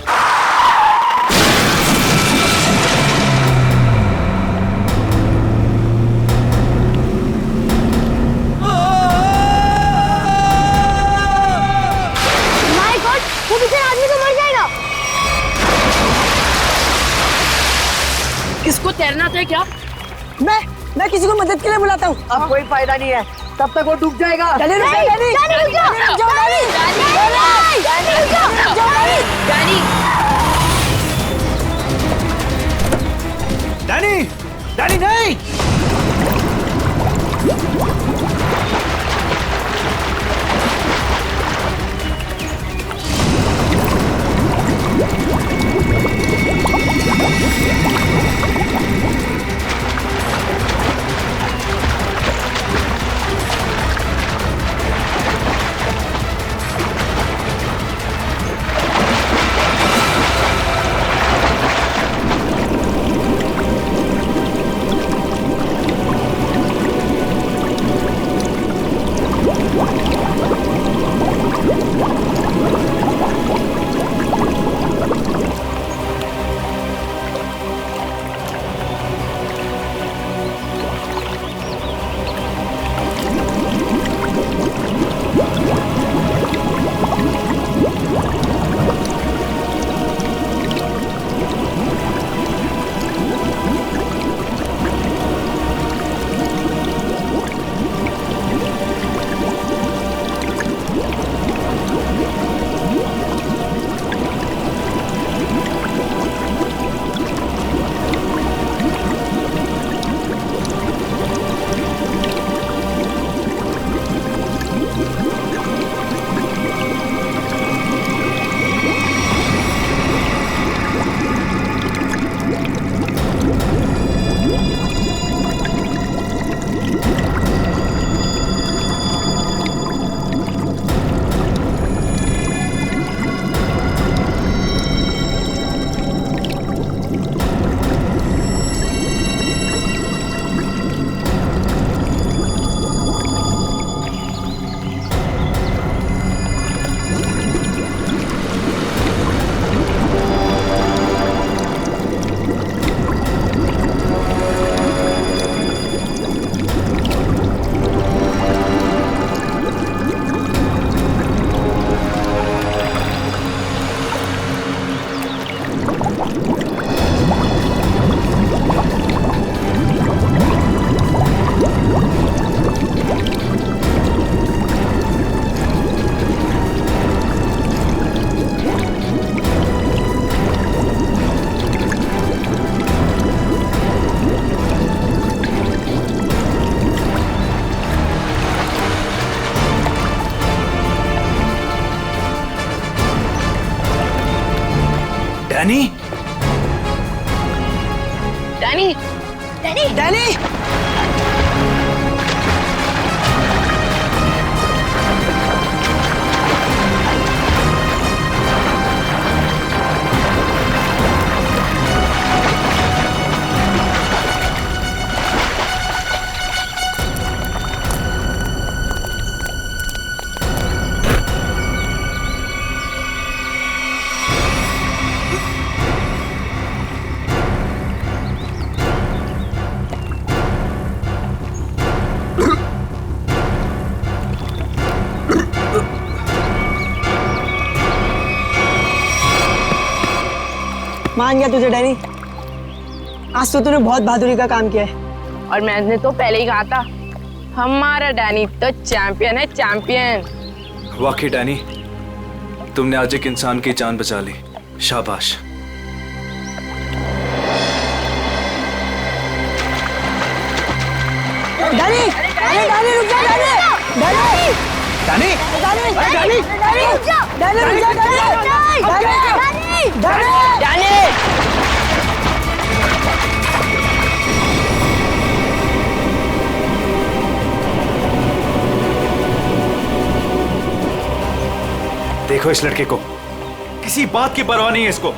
माय गॉड, वो बेचारा आदमी तो मर जाएगा। किसको तैरना आता है क्या? मैं किसी को मदद के लिए बुलाता हूँ। अब कोई फायदा नहीं है, तब तक वो डूब जाएगा। Danny, Danny, Danny, Danny, Danny, Danny नहीं। डैनी डैनी डैनी मान गया तुझे डैनी, आज तो तूने बहुत बहादुरी का काम किया है। और मैंने तो पहले ही कहा था, हमारा डैनी तो चैंपियन है, चैंपियन। वाकई डैनी, तुमने आज एक इंसान की जान बचा ली, शाबाश। डैनी डैनी रुक जा Danny Danny Danny Danny Danny Danny रुक जा डैनी रुक जा डैनी डैनी डैनी देखो इस लड़के को, किसी बात की परवाह नहीं है इसको।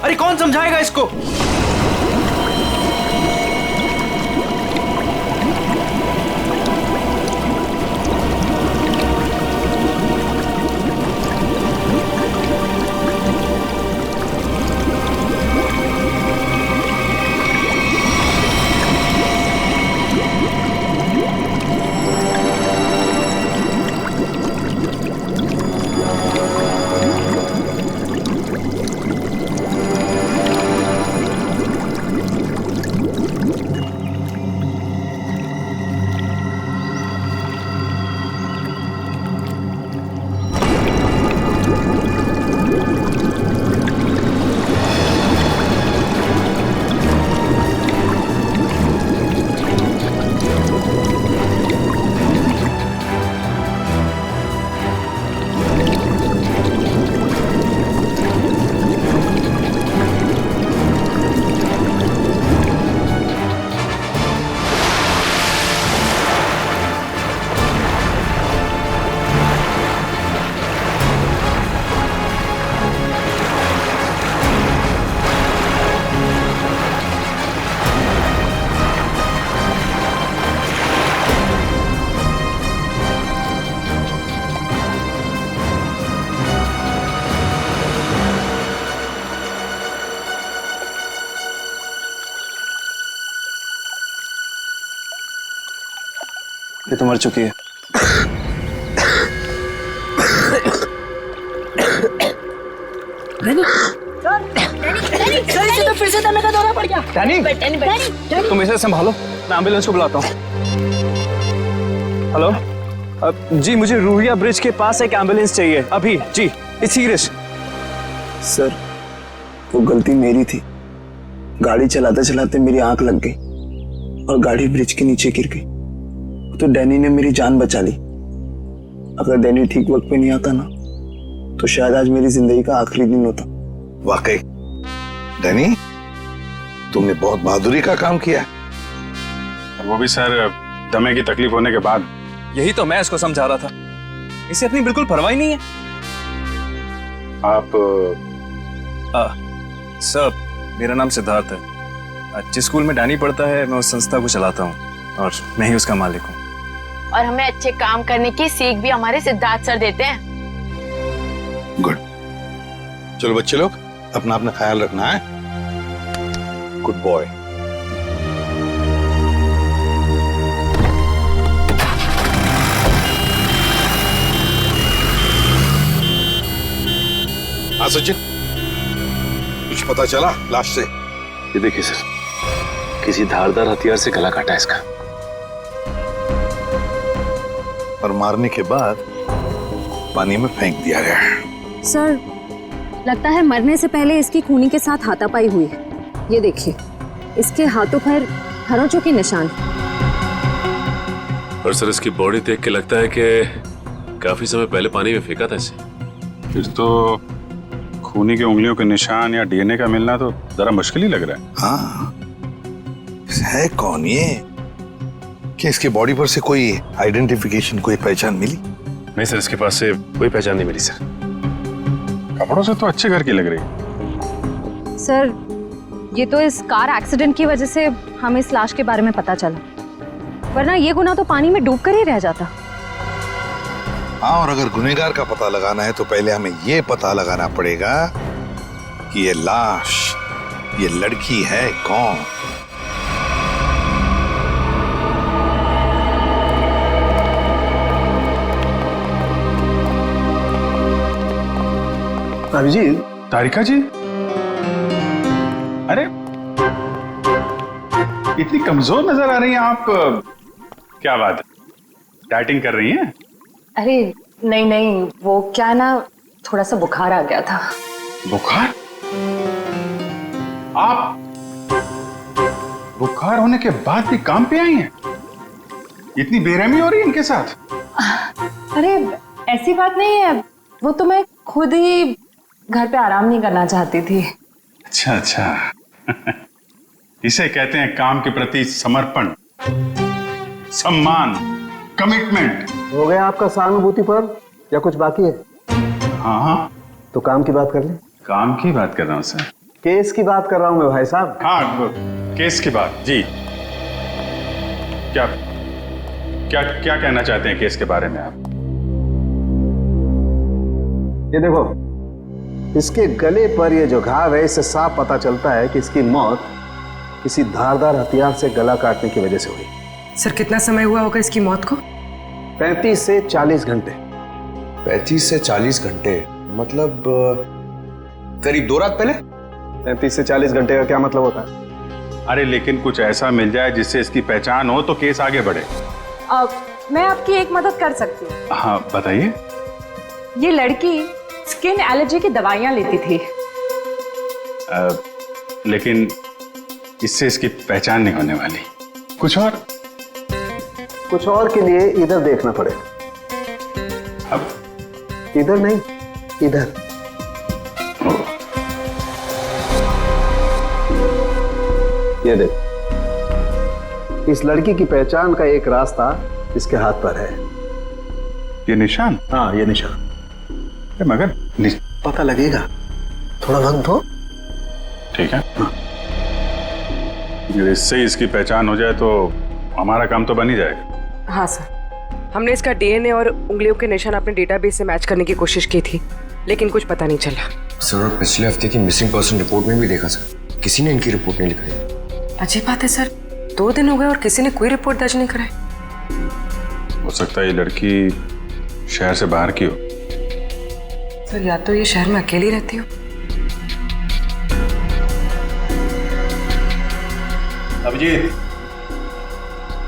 अरे कौन समझाएगा इसको? ये तो मर चुकी है। सर तो फिर से दमे का दौरा पड़ गया। डैनी तुम इसे संभालो, मैं एम्बुलेंस को बुलाता हूँ। हेलो जी, मुझे रूहिया ब्रिज के पास एक एम्बुलेंस चाहिए अभी जी। It's serious. सर वो गलती मेरी थी, गाड़ी चलाते चलाते मेरी आंख लग गई और गाड़ी ब्रिज के नीचे गिर गई, तो डैनी ने मेरी जान बचा ली। अगर डैनी ठीक वक्त पे नहीं आता ना, तो शायद आज मेरी जिंदगी का आखिरी दिन होता। वाकई डैनी, तुमने बहुत बहादुरी का काम किया। वो भी सर दमे की तकलीफ होने के बाद। यही तो मैं इसको समझा रहा था, इसे अपनी बिल्कुल परवाह ही नहीं है। आप सर मेरा नाम सिद्धार्थ है। जिस स्कूल में डैनी पढ़ता है मैं उस संस्था को चलाता हूँ और मैं ही उसका मालिक हूँ। और हमें अच्छे काम करने की सीख भी हमारे सिद्धार्थ सर देते हैं। गुड। चलो बच्चे लोग, अपना अपना ख्याल रखना है। Good boy. हाँ सचिन, कुछ पता चला लाश से? ये देखिए सर, किसी धारदार हथियार से गला काटा इसका। और मारने के बाद पानी में फेंक दिया गया। सर लगता है मरने से पहले इसकी खूनी के साथ हाथापाई हुई है। ये देखिए, इसके हाथों पर खरोंचों के निशान। और सर इसकी बॉडी देख के लगता है कि काफी समय पहले पानी में फेंका था इसे। फिर तो खूनी के उंगलियों के निशान या डीएनए का मिलना तो जरा मुश्किल ही लग रहा है। हाँ, है कौन ये? क्या इसके बॉडी पर से कोई आइडेंटिफिकेशन, कोई पहचान मिली? नहीं सर, इसके पास से कोई पहचान नहीं मिली सर। कपड़ों से तो अच्छे घर की लग रही। सर, ये तो इस कार एक्सीडेंट की वजह से हमें इस लाश के बारे में पता चला, वरना ये गुनाह तो पानी में डूब कर ही रह जाता। हाँ, और अगर गुनहगार का पता लगाना है तो पहले हमें ये पता लगाना पड़ेगा कि ये लाश, ये लड़की है कौन। अभिजीत, तारिका जी, अरे इतनी कमजोर नजर आ रही हैं आप। क्या बात है, डाइटिंग कर रही हैं? अरे नहीं नहीं, वो क्या ना, थोड़ा सा बुखार आ गया था। बुखार? आप बुखार होने के बाद भी काम पे आई हैं? इतनी बेरहमी हो रही है इनके साथ? अरे ऐसी बात नहीं है, वो तो मैं खुद ही घर पे आराम नहीं करना चाहती थी। अच्छा अच्छा। इसे कहते हैं काम के प्रति समर्पण, सम्मान, कमिटमेंट। हो गया आपका सहानुभूति पर या कुछ बाकी है? हाँ हाँ, तो काम की बात कर ले। काम की बात कर रहा हूँ सर। केस की बात कर रहा हूँ मैं भाई साहब। हाँ, केस की बात जी। क्या क्या क्या कहना चाहते हैं केस के बारे में आप? ये देखो, इसके गले पर ये जो घाव है, इससे साफ पता चलता है कि इसकी मौत किसी धारदार हथियार से गला काटने की वजह से हुई। सर, कितना समय हुआ होगा इसकी मौत को? 35 से 40 घंटे। 35 से 40 घंटे मतलब करीब 2 रात पहले। 35 से 40 घंटे का क्या मतलब होता है? अरे लेकिन कुछ ऐसा मिल जाए जिससे इसकी पहचान हो तो केस आगे बढ़े। मैं आपकी एक मदद कर सकती हूँ। हाँ बताइए। ये लड़की स्किन एलर्जी की दवाइयाँ लेती थी। लेकिन इससे इसकी पहचान नहीं होने वाली। कुछ और? कुछ और के लिए इधर देखना पड़ेगा। अब इधर नहीं, इधर। ये देख, इस लड़की की पहचान का एक रास्ता इसके हाथ पर है। ये निशान? हाँ, ये निशान। मगर पता लगेगा, थोड़ा वक्त दो। ठीक है। अगर इससे इसकी पहचान हो जाए तो हमारा काम तो बन ही जाएगा। हाँ सर, हमने इसका डीएनए और उंगलियों के निशान अपने डेटाबेस से मैच करने की कोशिश की थी, लेकिन कुछ पता नहीं चला। सर, पिछले हफ्ते की मिसिंग पर्सन रिपोर्ट में भी देखा सर, किसी ने इनकी रिपोर्ट नहीं लिखाई। अजीब बात है सर, 2 दिन हो गए और किसी ने कोई रिपोर्ट दर्ज नहीं कराई। हो सकता है ये लड़की शहर से बाहर की हो। सर, या तो ये शहर में अकेली रहती हो। अभिजीत,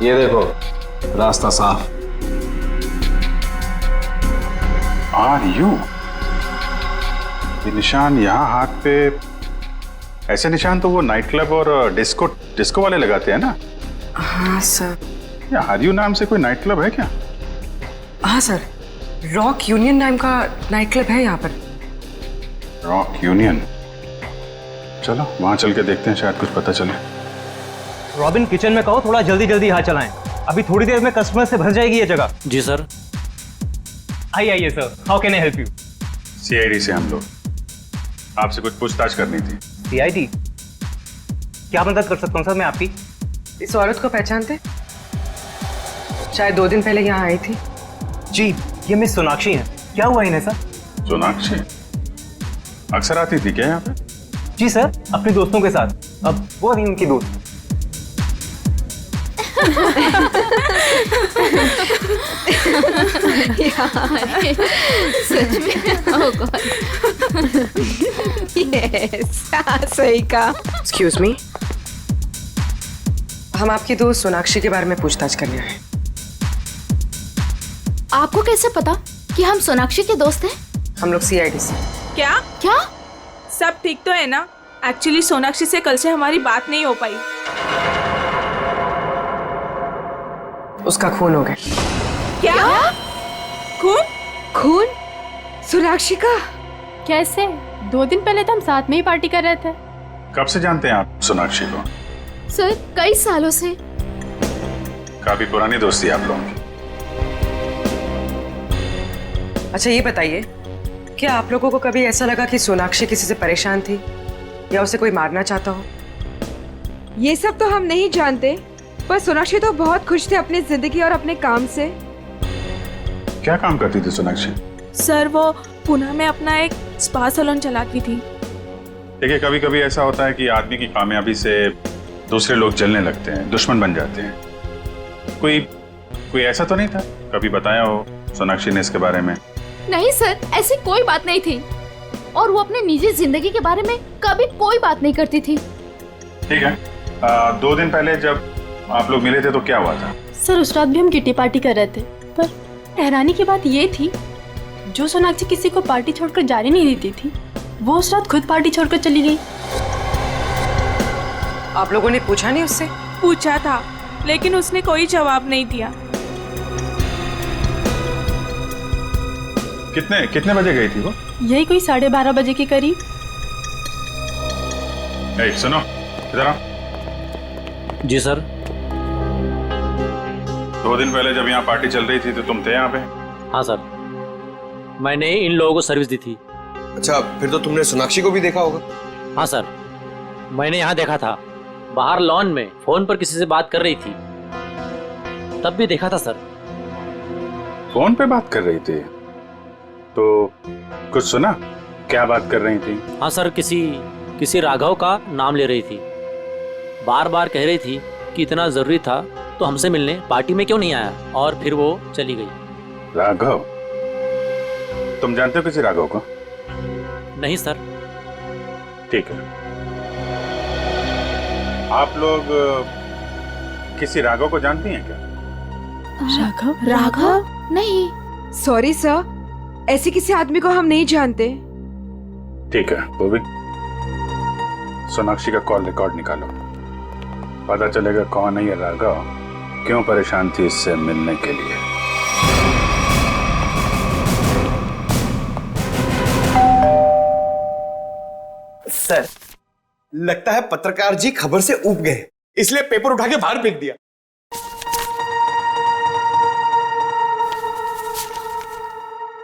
ये देखो, रास्ता साफ। Are you? ये निशान यहाँ हाथ पे, ऐसे निशान तो वो नाइट क्लब और डिस्को वाले लगाते हैं ना? हाँ सर। या आर यू नाम से कोई नाइट क्लब है क्या? हाँ सर, रॉक यूनियन नाम का नाइट क्लब है यहाँ पर। Rock union? चलो वहां चल के देखते हैं, शायद कुछ पता चले। रॉबिन, किचन में कहो थोड़ा जल्दी जल्दी यहाँ चलाएं, अभी थोड़ी देर में कस्टमर से भर जाएगी ये जगह। जी सर। आइए sir, how can I help you? CID से हम लोग, आपसे कुछ पूछताछ करनी थी। सीआईडी? क्या मदद कर सकता हूँ सर मैं आपकी? इस औरत को पहचानते? शायद 2 दिन पहले यहाँ आई थी। जी, ये मिस सोनाक्षी हैं। क्या हुआ इन्हें सर? सोनाक्षी अक्सर आती थी क्या यहाँ पे? जी सर, अपने दोस्तों के साथ। अब वो नहीं उनकी दोस्त। सच में? ओह गॉड। यस, सही कहा। एक्सक्यूज मी, हम आपकी दोस्त सोनाक्षी के बारे में पूछताछ करने आए। आपको कैसे पता कि हम सोनाक्षी के दोस्त हैं? हम लोग सीआईडी से। क्या? क्या? सब ठीक तो है ना? एक्चुअली सोनाक्षी से कल से हमारी बात नहीं हो पाई। उसका खून हो गया। क्या? खून? खून? सोनाक्षी का? कैसे? 2 दिन पहले तो हम साथ में ही पार्टी कर रहे थे। कब से जानते हैं आप सोनाक्षी को? सर कई सालों से। काफी पुरानी दोस्ती है आप लोगों की। अच्छा ये बताइए, क्या आप लोगों को कभी ऐसा लगा कि सोनाक्षी किसी से परेशान थी या उसे कोई मारना चाहता हो? ये सब तो हम नहीं जानते, पर सोनाक्षी तो बहुत खुश थे अपनी जिंदगी और अपने काम से। क्या काम करती थी सोनाक्षी? सर वो पुणे में अपना एक स्पा सैलून चलाती थी। देखिए, कभी कभी ऐसा होता है कि आदमी की कामयाबी से दूसरे लोग जलने लगते हैं, दुश्मन बन जाते हैं। कोई ऐसा तो नहीं था कभी बताया हो सोनाक्षी ने इसके बारे में? नहीं सर, ऐसी कोई बात नहीं थी, और वो अपने निजी जिंदगी के बारे में कभी कोई बात नहीं करती थी। ठीक है, 2 दिन पहले जब आप लोग मिले थे तो क्या हुआ था? सर उस रात भी हम किटी पार्टी कर रहे थे, पर हैरानी की बात ये थी, जो सोनाक्षी किसी को पार्टी छोड़कर जाने नहीं देती थी, वो उस रात खुद पार्टी छोड़कर चली गई। आप लोगों ने पूछा नहीं उससे? पूछा था, लेकिन उसने कोई जवाब नहीं दिया। कितने बजे गई थी वो? यही कोई 12:30 बजे के करीब। सुनो इधर आओ। जी सर। 2 दिन पहले जब यहाँ पार्टी चल रही थी तो तुम थे यहाँ पे? हाँ सर, मैंने इन लोगों को सर्विस दी थी। अच्छा, फिर तो तुमने सोनाक्षी को भी देखा होगा? हाँ सर, मैंने यहाँ देखा था, बाहर लॉन में फोन पर किसी से बात कर रही थी, तब भी देखा था सर। फोन पे बात कर रही थी तो कुछ सुना? क्या बात कर रही थी? हाँ सर, किसी राघव का नाम ले रही थी, बार बार कह रही थी कि इतना जरूरी था तो हमसे मिलने पार्टी में क्यों नहीं आया, और फिर वो चली गई। राघव? तुम जानते हो किसी राघव को? नहीं सर। ठीक है, आप लोग किसी राघव को जानती हैं क्या? राघव? नहीं। सॉरी सर, ऐसे किसी आदमी को हम नहीं जानते। ठीक है, वो भी सोनाक्षी का कॉल रिकॉर्ड निकालो, पता चलेगा कौन है ये राघव, क्यों परेशान थी इससे मिलने के लिए। सर, लगता है पत्रकार जी खबर से ऊब गए, इसलिए पेपर उठा के बाहर फेंक दिया।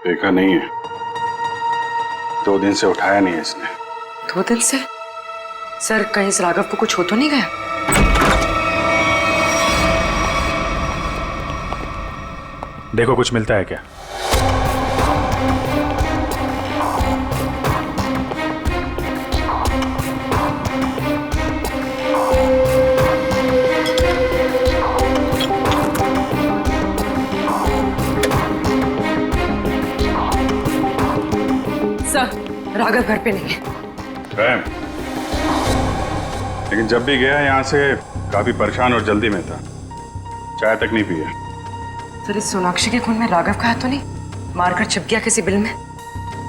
देखा नहीं है, 2 दिन से उठाया नहीं है इसने। 2 दिन से? सर कहीं इस राघव को कुछ हो तो नहीं गया? देखो कुछ मिलता है क्या? सर राघव घर पे नहीं है। लेकिन जब भी गया यहाँ से काफी परेशान और जल्दी में था, चाय तक नहीं पिया। सर इस सोनाक्षी के खून में राघव का हाथ तो नहीं? मारकर छिप गया किसी बिल में?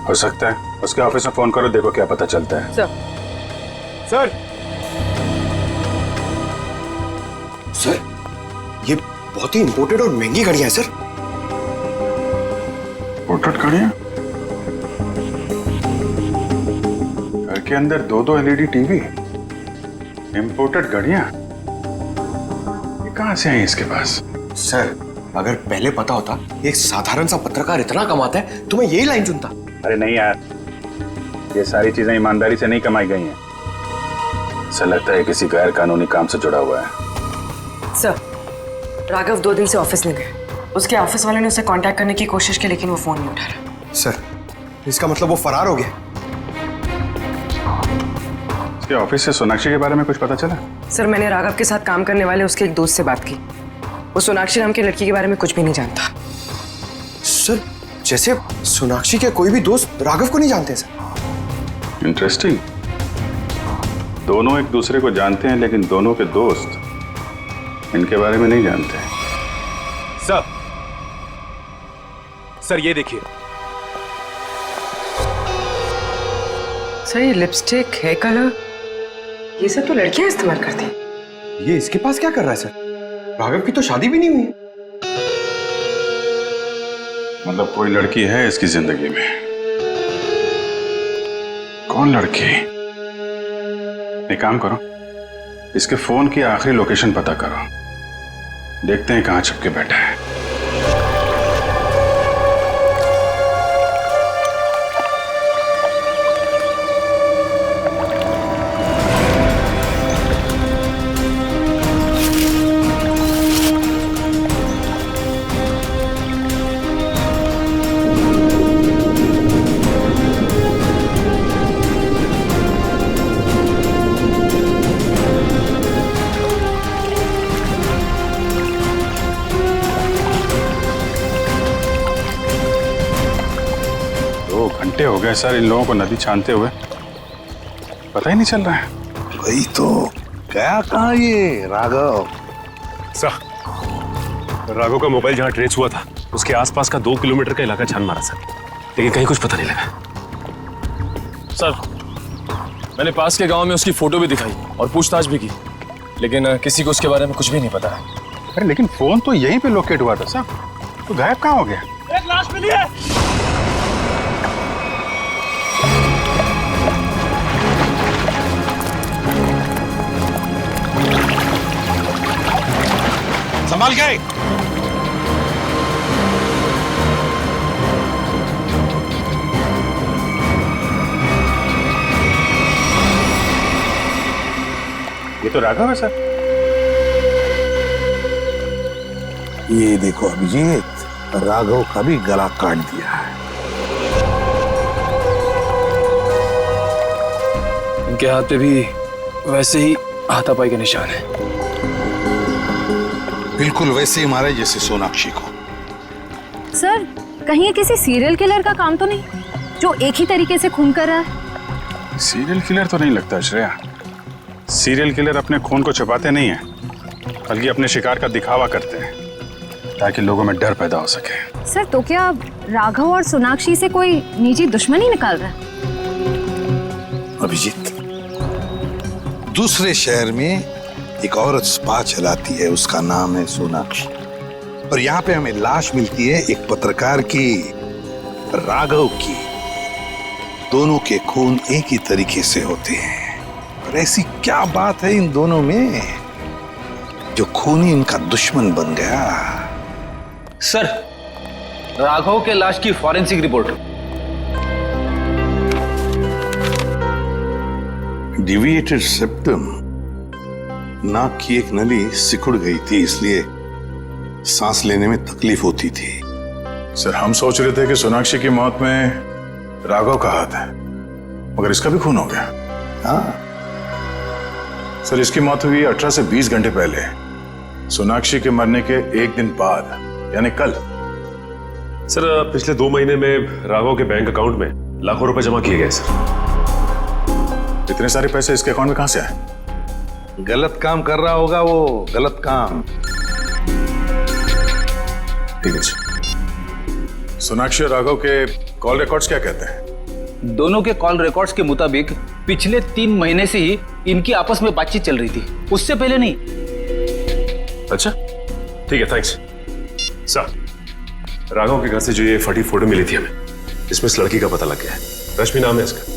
हो सकता है, उसके ऑफिस में फोन करो, देखो क्या पता चलता है। सर सर, ये बहुत ही इंपोर्टेड और महंगी घड़ियां हैं सर। इंपोर्टेड घड़ियां? घर के अंदर 2-2 LED टीवी, इंपोर्टेड घड़ियां, ये कहां से आई इसके पास? सर अगर पहले पता होता एक साधारण सा पत्रकार इतना कमाता है तो मैं यही लाइन चुनता। अरे नहीं यार, ये सारी चीजें ईमानदारी से नहीं कमाई गई हैं। ऐसा लगता है किसी गैर कानूनी काम से जुड़ा हुआ है। सर राघव 2 दिन से ऑफिस नहीं गए, उसके ऑफिस वाले ने उसे कांटेक्ट करने की कोशिश की लेकिन वो फोन नहीं उठा रहा। सर इसका मतलब वो फरार हो गया? उसके ऑफिस से सोनाक्षी के बारे में कुछ पता चला? सर मैंने राघव के साथ काम करने वाले उसके एक दोस्त से बात की, वो सोनाक्षी नाम की लड़की के बारे में कुछ भी नहीं जानता। सर जैसे सोनाक्षी के कोई भी दोस्त राघव को नहीं जानते सर। इंटरेस्टिंग, दोनों एक दूसरे को जानते हैं लेकिन दोनों के दोस्त इनके बारे में नहीं जानते। सर ये देखिए। सर ये लिपस्टिक, हेयर कलर, ये सब तो लड़कियां इस्तेमाल करती हैं। ये इसके पास क्या कर रहा है सर? राघव की तो शादी भी नहीं हुई। मतलब कोई लड़की है इसकी जिंदगी में? कौन लड़की? एक काम करो, इसके फोन की आखिरी लोकेशन पता करो, देखते हैं कहां छिपके बैठा है। घंटे हो गए सर इन लोगों को नदी छानते हुए, पता ही नहीं चल रहा है। वही तो, गया कहाँ ये राघव? सर, राघव का मोबाइल जहाँ ट्रेस हुआ था उसके आसपास का 2 किलोमीटर का इलाका छान मारा सर, लेकिन कहीं कुछ पता नहीं लगा। सर, मैंने पास के गांव में उसकी फोटो भी दिखाई और पूछताछ भी की, लेकिन किसी को उसके बारे में कुछ भी नहीं पता है। अरे लेकिन फोन तो यहीं पे लोकेट हुआ था सर, तो गायब कहाँ हो गया? एक लाश मिली है। संभाल गए। ये तो राघव है सर। ये देखो अभिजीत, राघव का भी गला काट दिया है। इनके हाथ पे भी वैसे ही हाथापाई के निशान है, बिल्कुल वैसे ही मारे जैसे सोनाक्षी को। सर, कहीं ये किसी सीरियल किलर का काम तो नहीं, जो एक ही तरीके से खून कर रहा है? सीरियल किलर तो नहीं लगता श्रेया। सीरियल किलर अपने खून को छिपाते नहीं हैं, बल्कि अपने शिकार का दिखावा करते हैं ताकि लोगों में डर पैदा हो सके। सर, तो क्या राघव और सोनाक्षी से कोई निजी दुश्मनी निकाल रहा है? अभिजीत, दूसरे शहर में एक औरत स्पा चलाती है, उसका नाम है सोनाक्षी, और यहाँ पे हमें लाश मिलती है एक पत्रकार की, राघव की। दोनों के खून एक ही तरीके से होते हैं, और ऐसी क्या बात है इन दोनों में जो खूनी इनका दुश्मन बन गया? सर, राघव के लाश की फॉरेंसिक रिपोर्ट। डिविएटेड सेप्टम, नाक की एक नली सिकुड़ गई थी, इसलिए सांस लेने में तकलीफ होती थी। सर, हम सोच रहे थे कि सोनाक्षी की मौत में राघव का हाथ है, मगर इसका भी खून हो गया। हाँ सर, इसकी मौत हुई 18 से 20 घंटे पहले, सोनाक्षी के मरने के एक दिन बाद, यानी कल। सर, पिछले 2 महीने में राघव के बैंक अकाउंट में लाखों रुपए जमा किए गए सर। इतने सारे पैसे इसके अकाउंट में कहां से आए? गलत काम कर रहा होगा वो, गलत काम। ठीक है सर। सोनाक्षी और राघव के कॉल रिकॉर्ड्स क्या कहते हैं? दोनों के कॉल रिकॉर्ड्स के मुताबिक पिछले 3 महीने से ही इनकी आपस में बातचीत चल रही थी, उससे पहले नहीं। अच्छा, ठीक है, थैंक्स। सर, राघव के घर से जो ये फटी फोटो मिली थी हमें, इसमें इस लड़की का पता लग गया है। रश्मि नाम है इसका।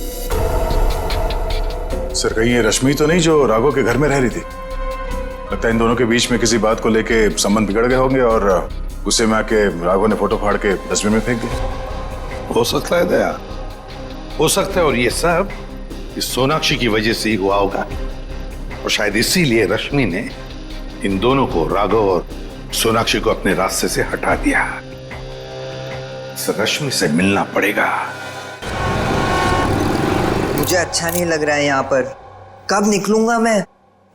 सर, कहीं ये रश्मि तो नहीं जो राघव के घर में रह रही थी? लगता है इन दोनों के बीच में किसी बात को लेके संबंध बिगड़ गए होंगे और गुस्से में आके राघव ने फोटो फाड़ के डस्टबिन में फेंक दी। हो सकता है दया, हो सकता है, और ये सब इस सोनाक्षी की वजह से ही हुआ होगा, और शायद इसीलिए रश्मि ने इन दोनों को, राघव और सोनाक्षी को, अपने रास्ते से हटा दिया। इस रश्मि से मिलना पड़ेगा। मुझे अच्छा नहीं लग रहा है यहाँ पर। कब निकलूंगा मैं?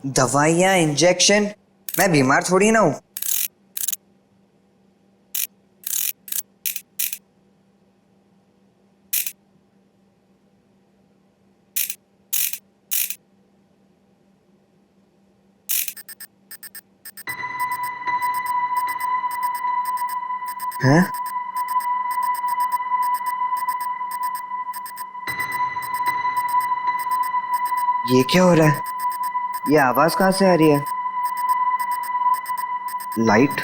दवाइयाँ, इंजेक्शन, मैं बीमार थोड़ी ना हूँ। हैं? ये क्या हो रहा है? ये आवाज कहाँ से आ रही है? लाइट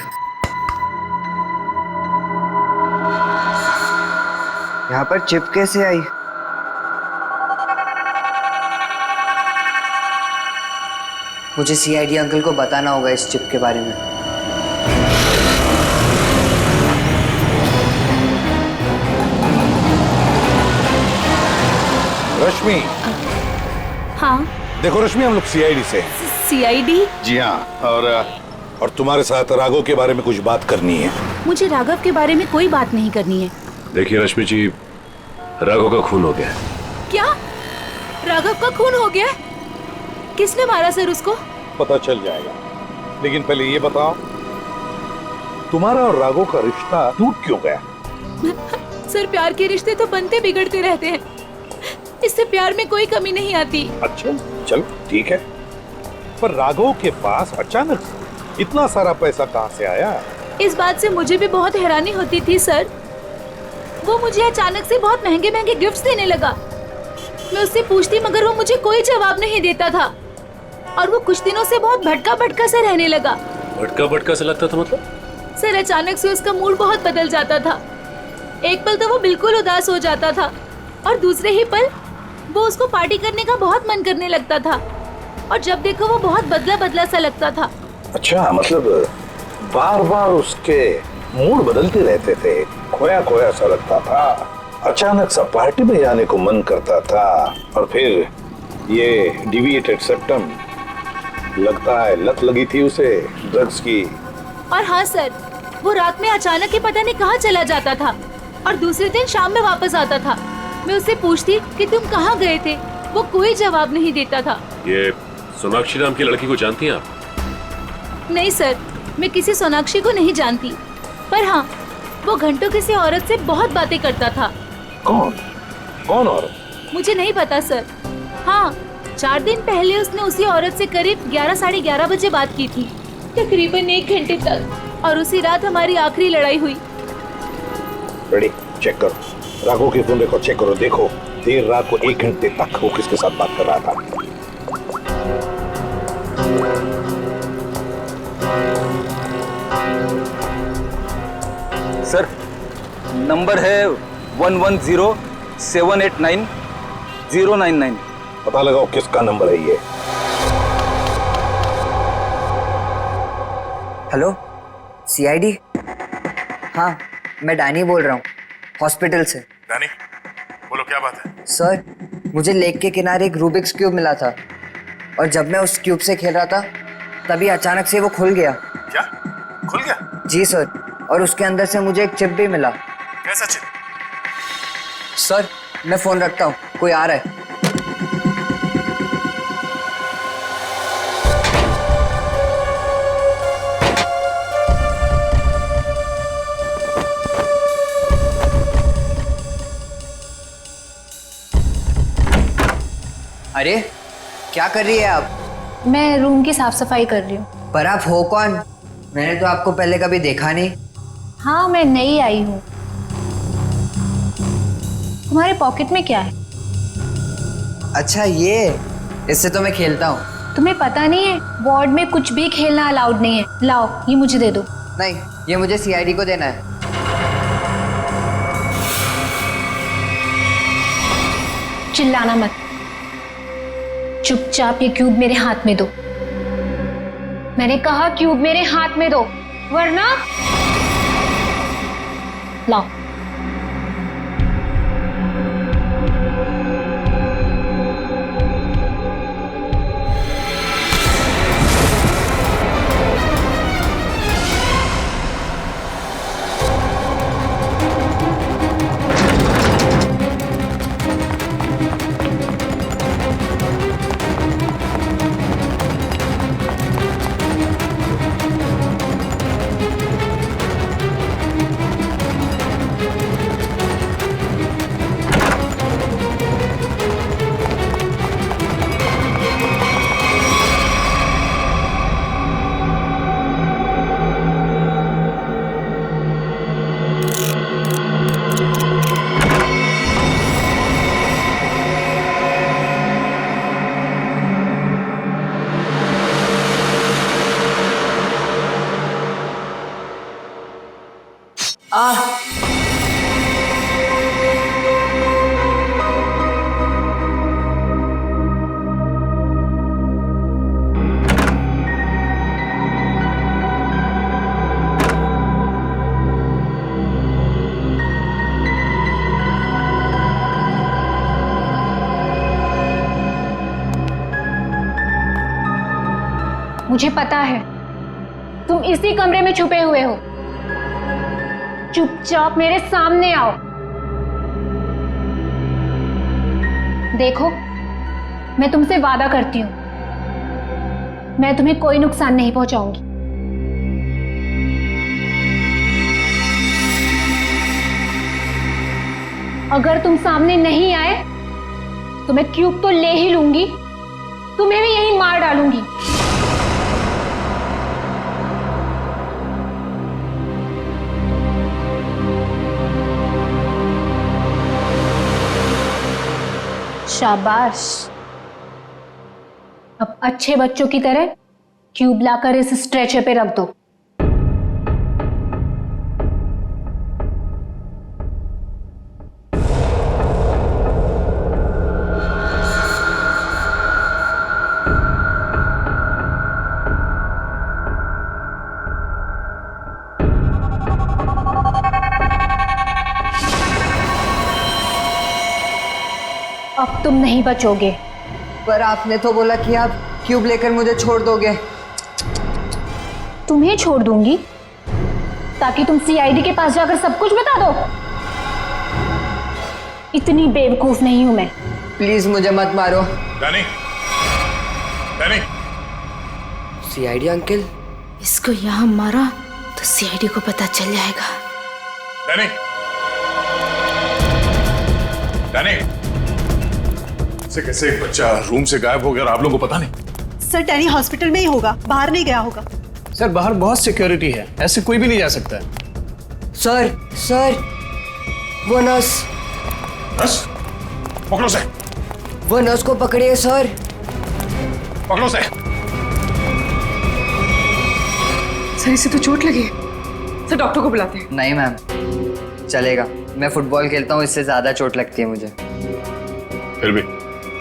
यहाँ पर चिप कैसे आई? मुझे सीआईडी अंकल को बताना होगा इस चिप के बारे में। रश्मि, हाँ। देखो रश्मि, हम लोग सीआईडी से हैं। सीआईडी? जी हाँ, और तुम्हारे साथ राघव के बारे में कुछ बात करनी है। मुझे राघव के बारे में कोई बात नहीं करनी है। देखिए रश्मि जी, राघव का खून हो गया है। क्या? राघव का खून हो गया? किसने मारा सर उसको? पता चल जाएगा, लेकिन पहले ये बताओ, तुम्हारा और राघव का रिश्ता टूट क्यों गया? सर, प्यार के रिश्ते तो बनते बिगड़ते रहते हैं, इससे प्यार में कोई कमी नहीं आती। अच्छा, चलो ठीक है, पर राघव के पास अचानक से इतना सारा पैसा कहाँ से आया? इस बात से मुझे भी बहुत हैरानी होती थी सर। वो मुझे अचानक से बहुत महंगे महंगे गिफ्ट्स देने लगा। मैं उससे पूछती मगर वो मुझे कोई जवाब नहीं देता था, और वो कुछ दिनों से बहुत भटका भटका सा रहने लगा। भटका भटका से लगता था मतलब? सर, अचानक से उसका मूड बहुत बदल जाता था। एक पल तो वो बिल्कुल उदास हो जाता था, और दूसरे ही पल वो उसको पार्टी करने का बहुत मन करने लगता था, और जब देखो वो बहुत बदला बदला सा लगता था। अच्छा, मतलब बार बार उसके मूड बदलते रहते थे, खोया खोया सा लगता था, अचानक सा पार्टी में जाने को मन करता था, और फिर ये डिविएटेड सेप्टम, लगता है लत लगी थी उसे ड्रग्स की। और हाँ सर, वो रात में अचानक ही पता नहीं कहाँ चला जाता था, और दूसरे दिन शाम में वापस आता था। मैं उससे पूछती कि तुम कहाँ गए थे, वो कोई जवाब नहीं देता था। ये सोनाक्षी नाम की लड़की को जानती हैं आप? नहीं सर, मैं किसी सोनाक्षी को नहीं जानती, पर हाँ, वो घंटों किसी औरत से बहुत बातें करता था। कौन? कौन औरत? मुझे नहीं पता सर। हाँ, 4 दिन पहले उसने उसी औरत से करीब 11 साढ़े 11 बजे बात की थी, तकरीबन 1 घंटे तक, और उसी रात हमारी आखिरी लड़ाई हुई। रेडी, चेक करो, राघव के फोन रिकॉर्ड चेक करो, देखो देर रात को 1 घंटे तक वो किसके साथ बात कर रहा था। सर, नंबर है 110789 पता लगाओ किसका नंबर है ये। Hello, CID? हाँ, मैं डैनी बोल रहा हूँ, हॉस्पिटल से। डैनी, बोलो क्या बात है? सर, मुझे लेक के किनारे एक रूबिक्स क्यूब मिला था, और जब मैं उस क्यूब से खेल रहा था तभी अचानक से वो खुल गया। क्या? खुल गया? जी सर, और उसके अंदर से मुझे एक चिप भी मिला। कैसा चिप? सर, मैं फोन रखता हूँ, कोई आ रहा है। अरे, क्या कर रही है आप? मैं रूम की साफ सफाई कर रही हूँ। पर आप हो कौन? मैंने तो आपको पहले कभी देखा नहीं। हाँ, मैं नई आई हूँ। तुम्हारे पॉकेट में क्या है? अच्छा, ये, इससे तो मैं खेलता हूँ। तुम्हें पता नहीं है, वार्ड में कुछ भी खेलना अलाउड नहीं है। लाओ, ये मुझे दे दो। नहीं, ये मुझे सीआईडी को देना है। चिल्लाना मत, चुपचाप ये क्यूब मेरे हाथ में दो। मैंने कहा क्यूब मेरे हाथ में दो, वरना लाओ। मुझे पता है तुम इसी कमरे में छुपे हुए हो। चुपचाप मेरे सामने आओ। देखो, मैं तुमसे वादा करती हूं, मैं तुम्हें कोई नुकसान नहीं पहुंचाऊंगी। अगर तुम सामने नहीं आए तो मैं क्यूब तो ले ही लूंगी, तुम्हें भी यहीं मार डालूंगी। शाबाश। अब अच्छे बच्चों की तरह क्यूब लाकर इस स्ट्रेचर पे रख दो। अब तुम नहीं बचोगे। पर आपने तो बोला कि आप क्यूब लेकर मुझे छोड़ दोगे। तुम्हें छोड़ दूंगी ताकि तुम सीआईडी के पास जाकर सब कुछ बता दो। इतनी बेवकूफ नहीं हूं मैं। प्लीज मुझे मत मारो। Danny, Danny. CID uncle? इसको यहाँ मारा तो सीआईडी को पता चल जाएगा। Danny, Danny. से कैसे एक बच्चा रूम से गायब हो गया और आप लोगों को पता नहीं? सर डैनी हॉस्पिटल में ही होगा, बाहर नहीं गया होगा। सर बाहर बहुत सिक्योरिटी है, ऐसे कोई भी नहीं जा सकता है। सर वो नर्स। नर्स? पकड़ो से। वो नर्स को पकड़िए सर। पकड़ो से। सर इसे तो चोट लगी है, सर डॉक्टर को बुलाते हैं। नहीं मैम, चलेगा, मैं फुटबॉल खेलता हूँ, इससे ज्यादा चोट लगती है मुझे। फिर भी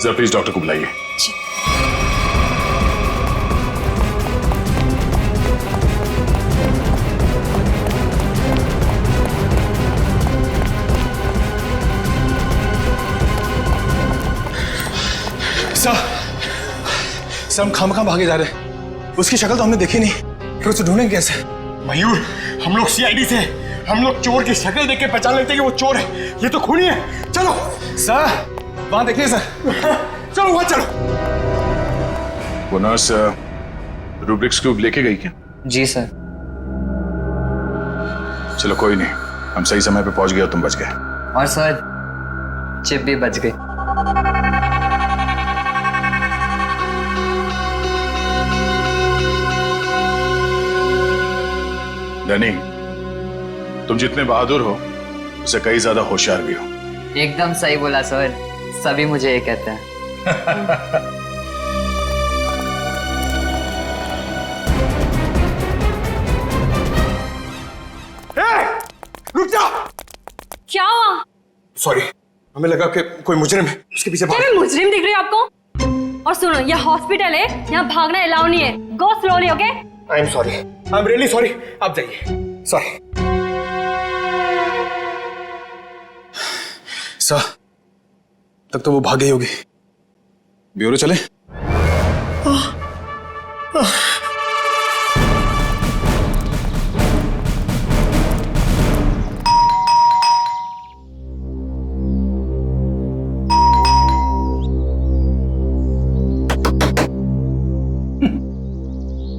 जरा प्लीज डॉक्टर को बुलाइए। सर हम खामखा भागे जा रहे हैं, उसकी शक्ल तो हमने देखी नहीं, फिर उसे ढूंढेंगे कैसे? मयूर, हम लोग सीआईडी से, हम लोग चोर की शक्ल देख के पहचान लेते हैं कि वो चोर है, ये तो खूनी है। चलो सर, वहां देखिए सर। चलो वहां चलो। वो नर्स रूब्रिक्स क्यूब लेके गई क्या? जी सर। चलो कोई नहीं, हम सही समय पे पहुंच गए और तुम बच गए। और सर चिप भी बच गई। डैनी, तुम जितने बहादुर हो उससे कई ज्यादा होशियार भी हो। एकदम सही बोला सर, सभी मुझे ये कहते हैं। रुक जा। क्या हुआ? सॉरी, हमें लगा कि कोई मुजरिम है, उसके पीछे भाग। मुजरिम दिख रही है आपको? और सुनो, ये हॉस्पिटल है, यहाँ भागना अलाउ नहीं है। गो slowly, okay? I am sorry, I am really sorry. आप जाइए। सॉरी सर, तब तो वो भाग गई होगी। ब्यूरो चले?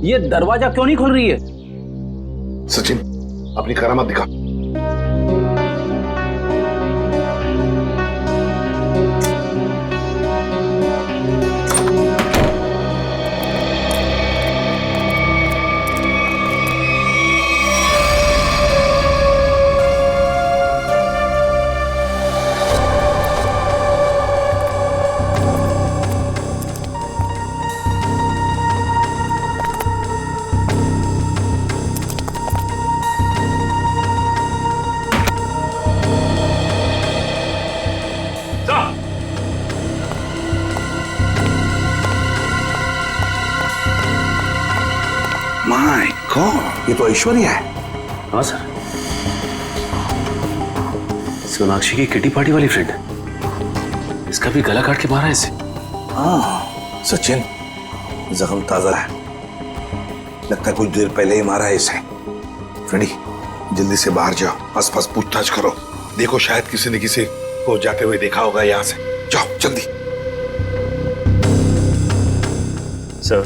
ये दरवाजा क्यों नहीं खुल रही है? सचिन, अपनी करामात दिखा। माय गॉड, ये तो ऐश्वर्या है। हाँ सर, सोनाक्षी की किटी पार्टी वाली फ्रेंड। इसका भी गला काट के मारा है इसे। हाँ सचिन, जख्म ताजा है, लगता है कुछ देर पहले ही मारा है इसे। फ्रेंडी, जल्दी से बाहर जाओ, आसपास पूछताछ करो, देखो शायद किसी ने किसी को जाते हुए देखा होगा यहाँ से। जाओ जल्दी। सर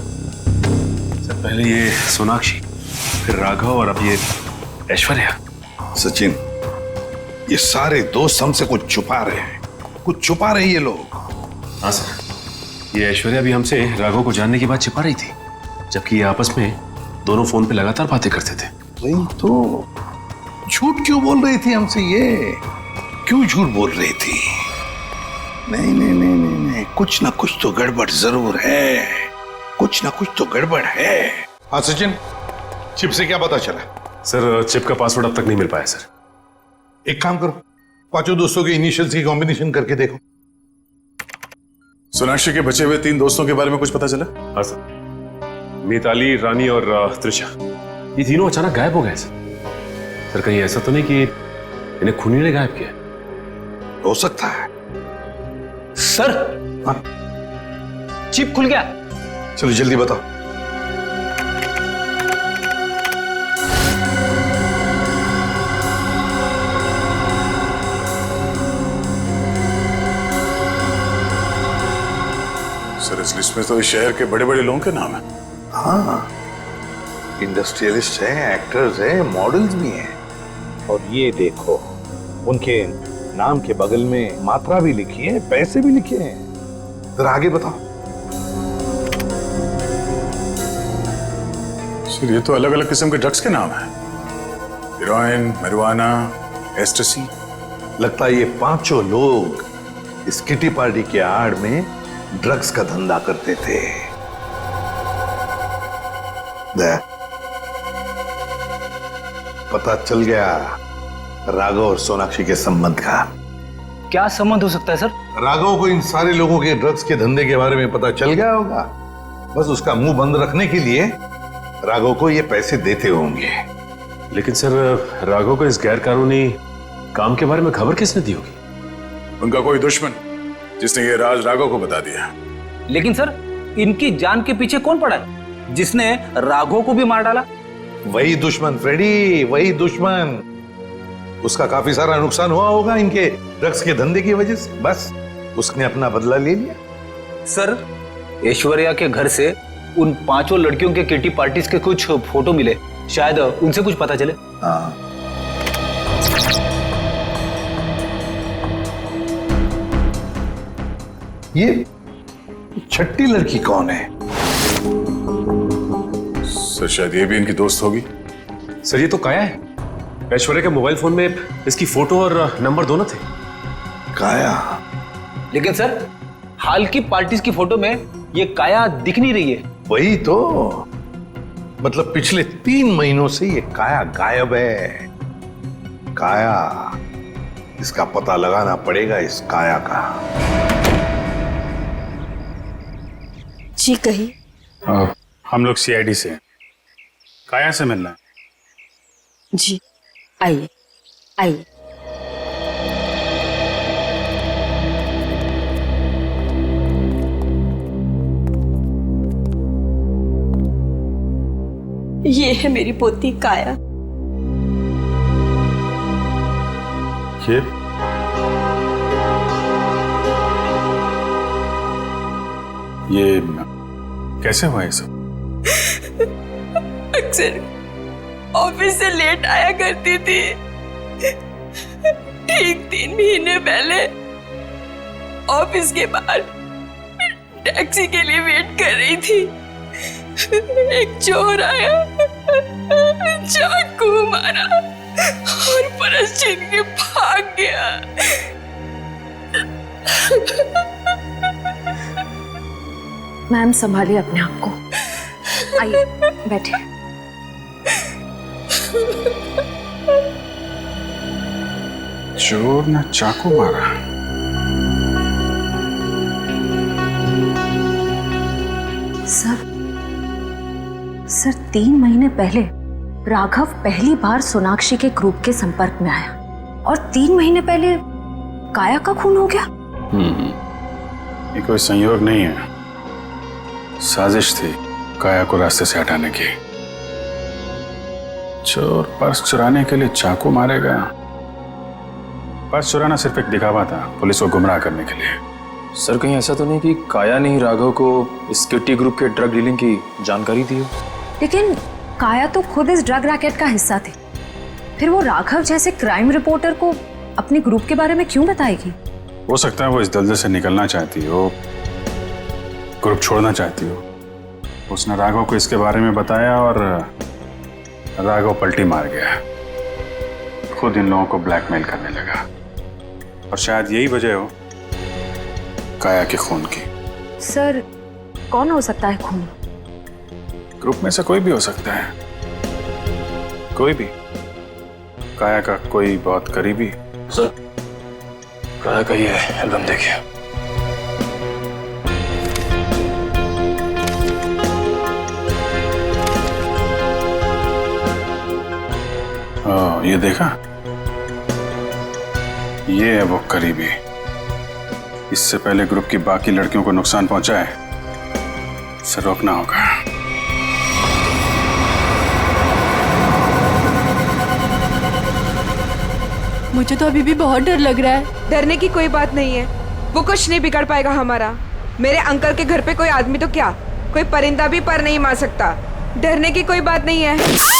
पहले ये सोनाक्षी, फिर राघव और अब ये ऐश्वर्या। सचिन, ये सारे दोस्त हमसे कुछ छुपा रहे हैं, कुछ छुपा रहे हैं ये लोग। हाँ सर, ये ऐश्वर्या भी हमसे राघव को जानने की बात छिपा रही थी, जबकि ये आपस में दोनों फोन पे लगातार बातें करते थे। वही तो, झूठ क्यों बोल रही थी हमसे ये? क्यों झूठ बोल रही थी? नहीं नहीं नहीं नहीं नहीं, कुछ ना कुछ तो गड़बड़ जरूर है, कुछ ना कुछ तो गड़बड़ है। हाँ सचिन, चिप से क्या पता चला? सर चिप का पासवर्ड अब तक नहीं मिल पाया सर। एक काम करो, पांचों दोस्तों के इनिशियल्स की कॉम्बिनेशन करके देखो। सोनाक्षी के बचे हुए 3 दोस्तों के बारे में कुछ पता चला? हाँ सर, मिताली, रानी और त्रिशा, ये तीनों अचानक गायब हो गए सर। कहीं ऐसा तो नहीं कि इन्हें खूनी ने गायब किया? हो सकता है सर। हाँ? चिप खुल गया। चलो जल्दी बताओ। सर इस लिस्ट में तो इस शहर के बड़े बड़े लोगों के नाम है। हाँ, इंडस्ट्रियलिस्ट हैं, एक्टर्स हैं, मॉडल्स भी हैं। और ये देखो, उनके नाम के बगल में मात्रा भी लिखी है, पैसे भी लिखे हैं। जरा आगे बताओ। सर ये तो अलग अलग किस्म के ड्रग्स के नाम हैं। Heroin, marijuana, एस्टेसी। लगता है ये पांचों लोग इस किटी पार्टी के आड़ में ड्रग्स का धंधा करते थे। पता चल गया राघव और सोनाक्षी के संबंध का। क्या संबंध हो सकता है सर? राघव को इन सारे लोगों के ड्रग्स के धंधे के बारे में पता चल गया होगा, बस उसका मुंह बंद रखने के लिए राघव को ये पैसे देते होंगे। लेकिन सर राघव को इस गैर कानूनी काम के बारे में खबर किसने दी होगी? उनका कोई दुश्मन जिसने ये राज राघव को बता दिया। लेकिन सर इनकी जान के पीछे कौन पड़ा है जिसने राघव को भी मार डाला? वही दुश्मन फ्रेडी, वही दुश्मन। उसका काफी सारा नुकसान हुआ होगा इनके ड्रग्स के धंधे की वजह से, बस उसने अपना बदला ले लिया। सर ऐश्वर्या के घर से उन 5 लड़कियों के किटी पार्टीज के कुछ फोटो मिले, शायद उनसे कुछ पता चले। हाँ। ये छठी लड़की कौन है? सर शायद ये भी इनकी दोस्त होगी। सर ये तो काया है। ऐश्वर्या के मोबाइल फोन में इसकी फोटो और नंबर दोनों थे। काया? लेकिन सर हाल की पार्टीज की फोटो में ये काया दिख नहीं रही है। वही तो, मतलब पिछले 3 महीनों से ये काया गायब है। काया, इसका पता लगाना पड़ेगा, इस काया का। जी कही। हम लोग CID से हैं, काया से मिलना है। जी आइए आइए। ये है मेरी पोती काया। ये कैसे हुआ ये सब? अक्सर ऑफिस से लेट आया करती थी। ठीक 3 महीने पहले ऑफिस के बाहर टैक्सी के लिए वेट कर रही थी। एक चोर आया, चाकू मारा और परस छीन के भाग गया। मैम संभालिए अपने आप को। आइए बैठे। चोर ने चाकू मारा। सर 3 महीने पहले राघव पहली बार सोनाक्षी के ग्रुप के संपर्क में आया और 3 महीने पहले काया का खून हो गया। ये कोई संयोग नहीं है, साजिश थी काया को रास्ते से हटाने की। चोर पर्स चुराने के लिए चाकू मारेगा? पर्स चुराना सिर्फ एक दिखावा था, पुलिस को गुमराह करने के लिए। सर कहीं ऐसा तो नहीं कि काया ने ही राघव को इस किट्टी ग्रुप के ड्रग डीलिंग की जानकारी दी हो? लेकिन काया तो खुद इस ड्रग रैकेट का हिस्सा थी, फिर वो राघव जैसे क्राइम रिपोर्टर को अपने ग्रुप के बारे में क्यों बताएगी? हो सकता है वो इस दलदल से निकलना चाहती हो, ग्रुप छोड़ना चाहती हो। उसने राघव को इसके बारे में बताया और राघव पलटी मार गया, खुद इन लोगों को ब्लैकमेल करने लगा। और शायद यही वजह हो काया के खून की। सर कौन हो सकता है खून? ग्रुप में से कोई भी हो सकता है, कोई भी। काया का कोई बहुत करीबी। सर काया का ये एल्बम देखिए। ये देखा, ये है वो करीबी। इससे पहले ग्रुप की बाकी लड़कियों को नुकसान पहुंचाए, इसे रोकना होगा। मुझे तो अभी भी बहुत डर लग रहा है। डरने की कोई बात नहीं है, वो कुछ नहीं बिगाड़ पाएगा हमारा। मेरे अंकल के घर पे कोई आदमी तो क्या, कोई परिंदा भी पर नहीं मार सकता। डरने की कोई बात नहीं है।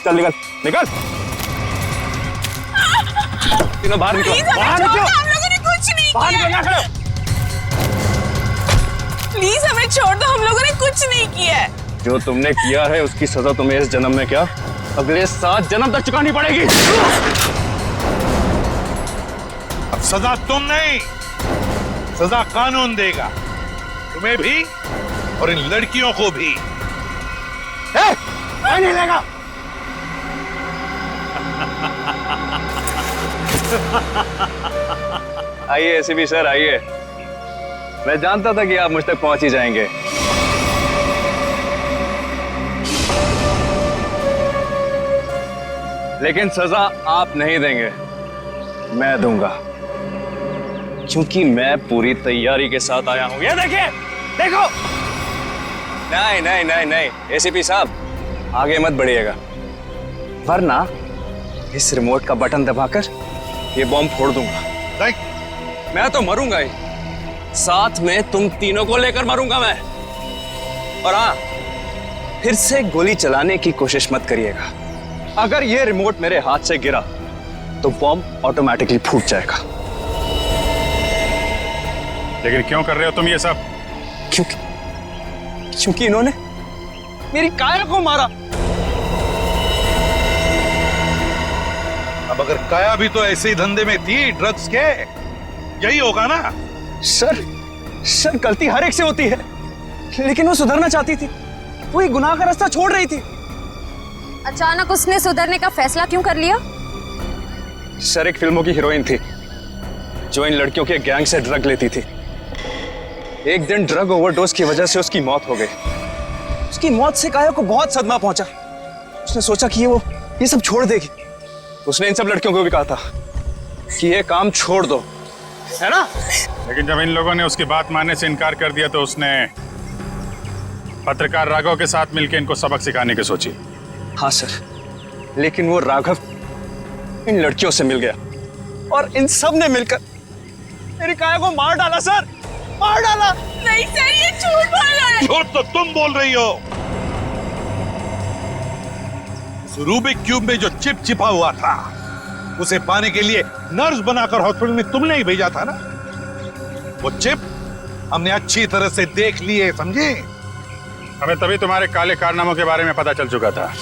चल निकल निकल, तीनों बाहर निकलो, बाहर निकलो। हम लोगों ने कुछ नहीं बाहर किया। निकलना खड़े। प्लीज हमें छोड़ दो, हम लोगों ने कुछ नहीं किया है। जो तुमने किया है उसकी सजा तुम्हें इस जन्म में क्या, अगले 7 जन्म तक चुकानी पड़ेगी। अब सजा तुम नहीं, सजा कानून देगा, तुम्हें भी और इन लड़कियों को भी। नहीं लेगा। आइए एसीपी सर आइए, मैं जानता था कि आप मुझ तक पहुंच ही जाएंगे। लेकिन सजा आप नहीं देंगे, मैं दूंगा, क्योंकि मैं पूरी तैयारी के साथ आया हूं। ये देखिए, देखो। नहीं नहीं नहीं नहीं एसीपी साहब आगे मत बढ़िएगा, वरना इस रिमोट का बटन दबाकर ये बॉम्ब फोड़ दूंगा। मैं तो मरूंगा ही, साथ में तुम तीनों को लेकर मरूंगा मैं। और हाँ, फिर से गोली चलाने की कोशिश मत करिएगा। अगर ये रिमोट मेरे हाथ से गिरा तो बॉम्ब ऑटोमेटिकली फूट जाएगा। लेकिन क्यों कर रहे हो तुम ये सब? क्योंकि इन्होंने मेरी काया को मारा। अब अगर काया भी तो ऐसे ही धंधे में थी, ड्रग्स के, यही होगा ना? सर गलती हर एक से होती है, लेकिन वो सुधरना चाहती थी, वो एक गुनाह का रास्ता छोड़ रही थी। अचानक उसने सुधरने का फैसला क्यों कर लिया? सर एक फिल्मों की हीरोइन थी जो इन लड़कियों के गैंग से ड्रग लेती थी। एक दिन ड्रग ओवरडोज की वजह से उसकी मौत हो गई। उसकी मौत से काया को बहुत सदमा पहुंचा। उसने सोचा कि वो ये सब छोड़ देगी। उसने इन सब लड़कियों को भी कहा था कि ये काम छोड़ दो, है ना? लेकिन जब इन लोगों ने उसकी बात मानने से इनकार कर दिया तो उसने पत्रकार राघव के साथ मिलकर इनको सबक सिखाने की सोची। हाँ सर, लेकिन वो राघव इन लड़कियों से मिल गया और इन सब ने मिलकर मेरी काया को मार डाला। सर मार डाला। नहीं सर, ये झूठ बोल रहा है। झूठ तो तुम बोल रही हो। रूबिक क्यूब में जो चिप छिपा हुआ था, उसे पाने के लिए नर्स बनाकर हॉस्पिटल में तुमने ही भेजा था ना? वो चिप हमने अच्छी तरह से देख ली है, समझे? हमें तभी तुम्हारे काले कारनामों के बारे में पता चल चुका था।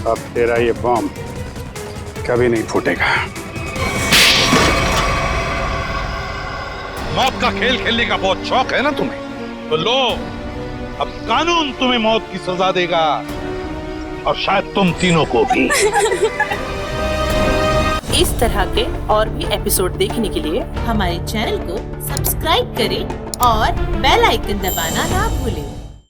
अब तेरा ये बॉम्ब कभी नहीं फूटेगा। मौत का खेल खेलने का बहुत शौक है ना तुम्हें? तो लो, अब कानून तुम्हें मौत की सजा देगा। और शायद तुम तीनों को भी। इस तरह के और भी एपिसोड देखने के लिए हमारे चैनल को सब्सक्राइब करें और बेल आइकन दबाना ना भूलें।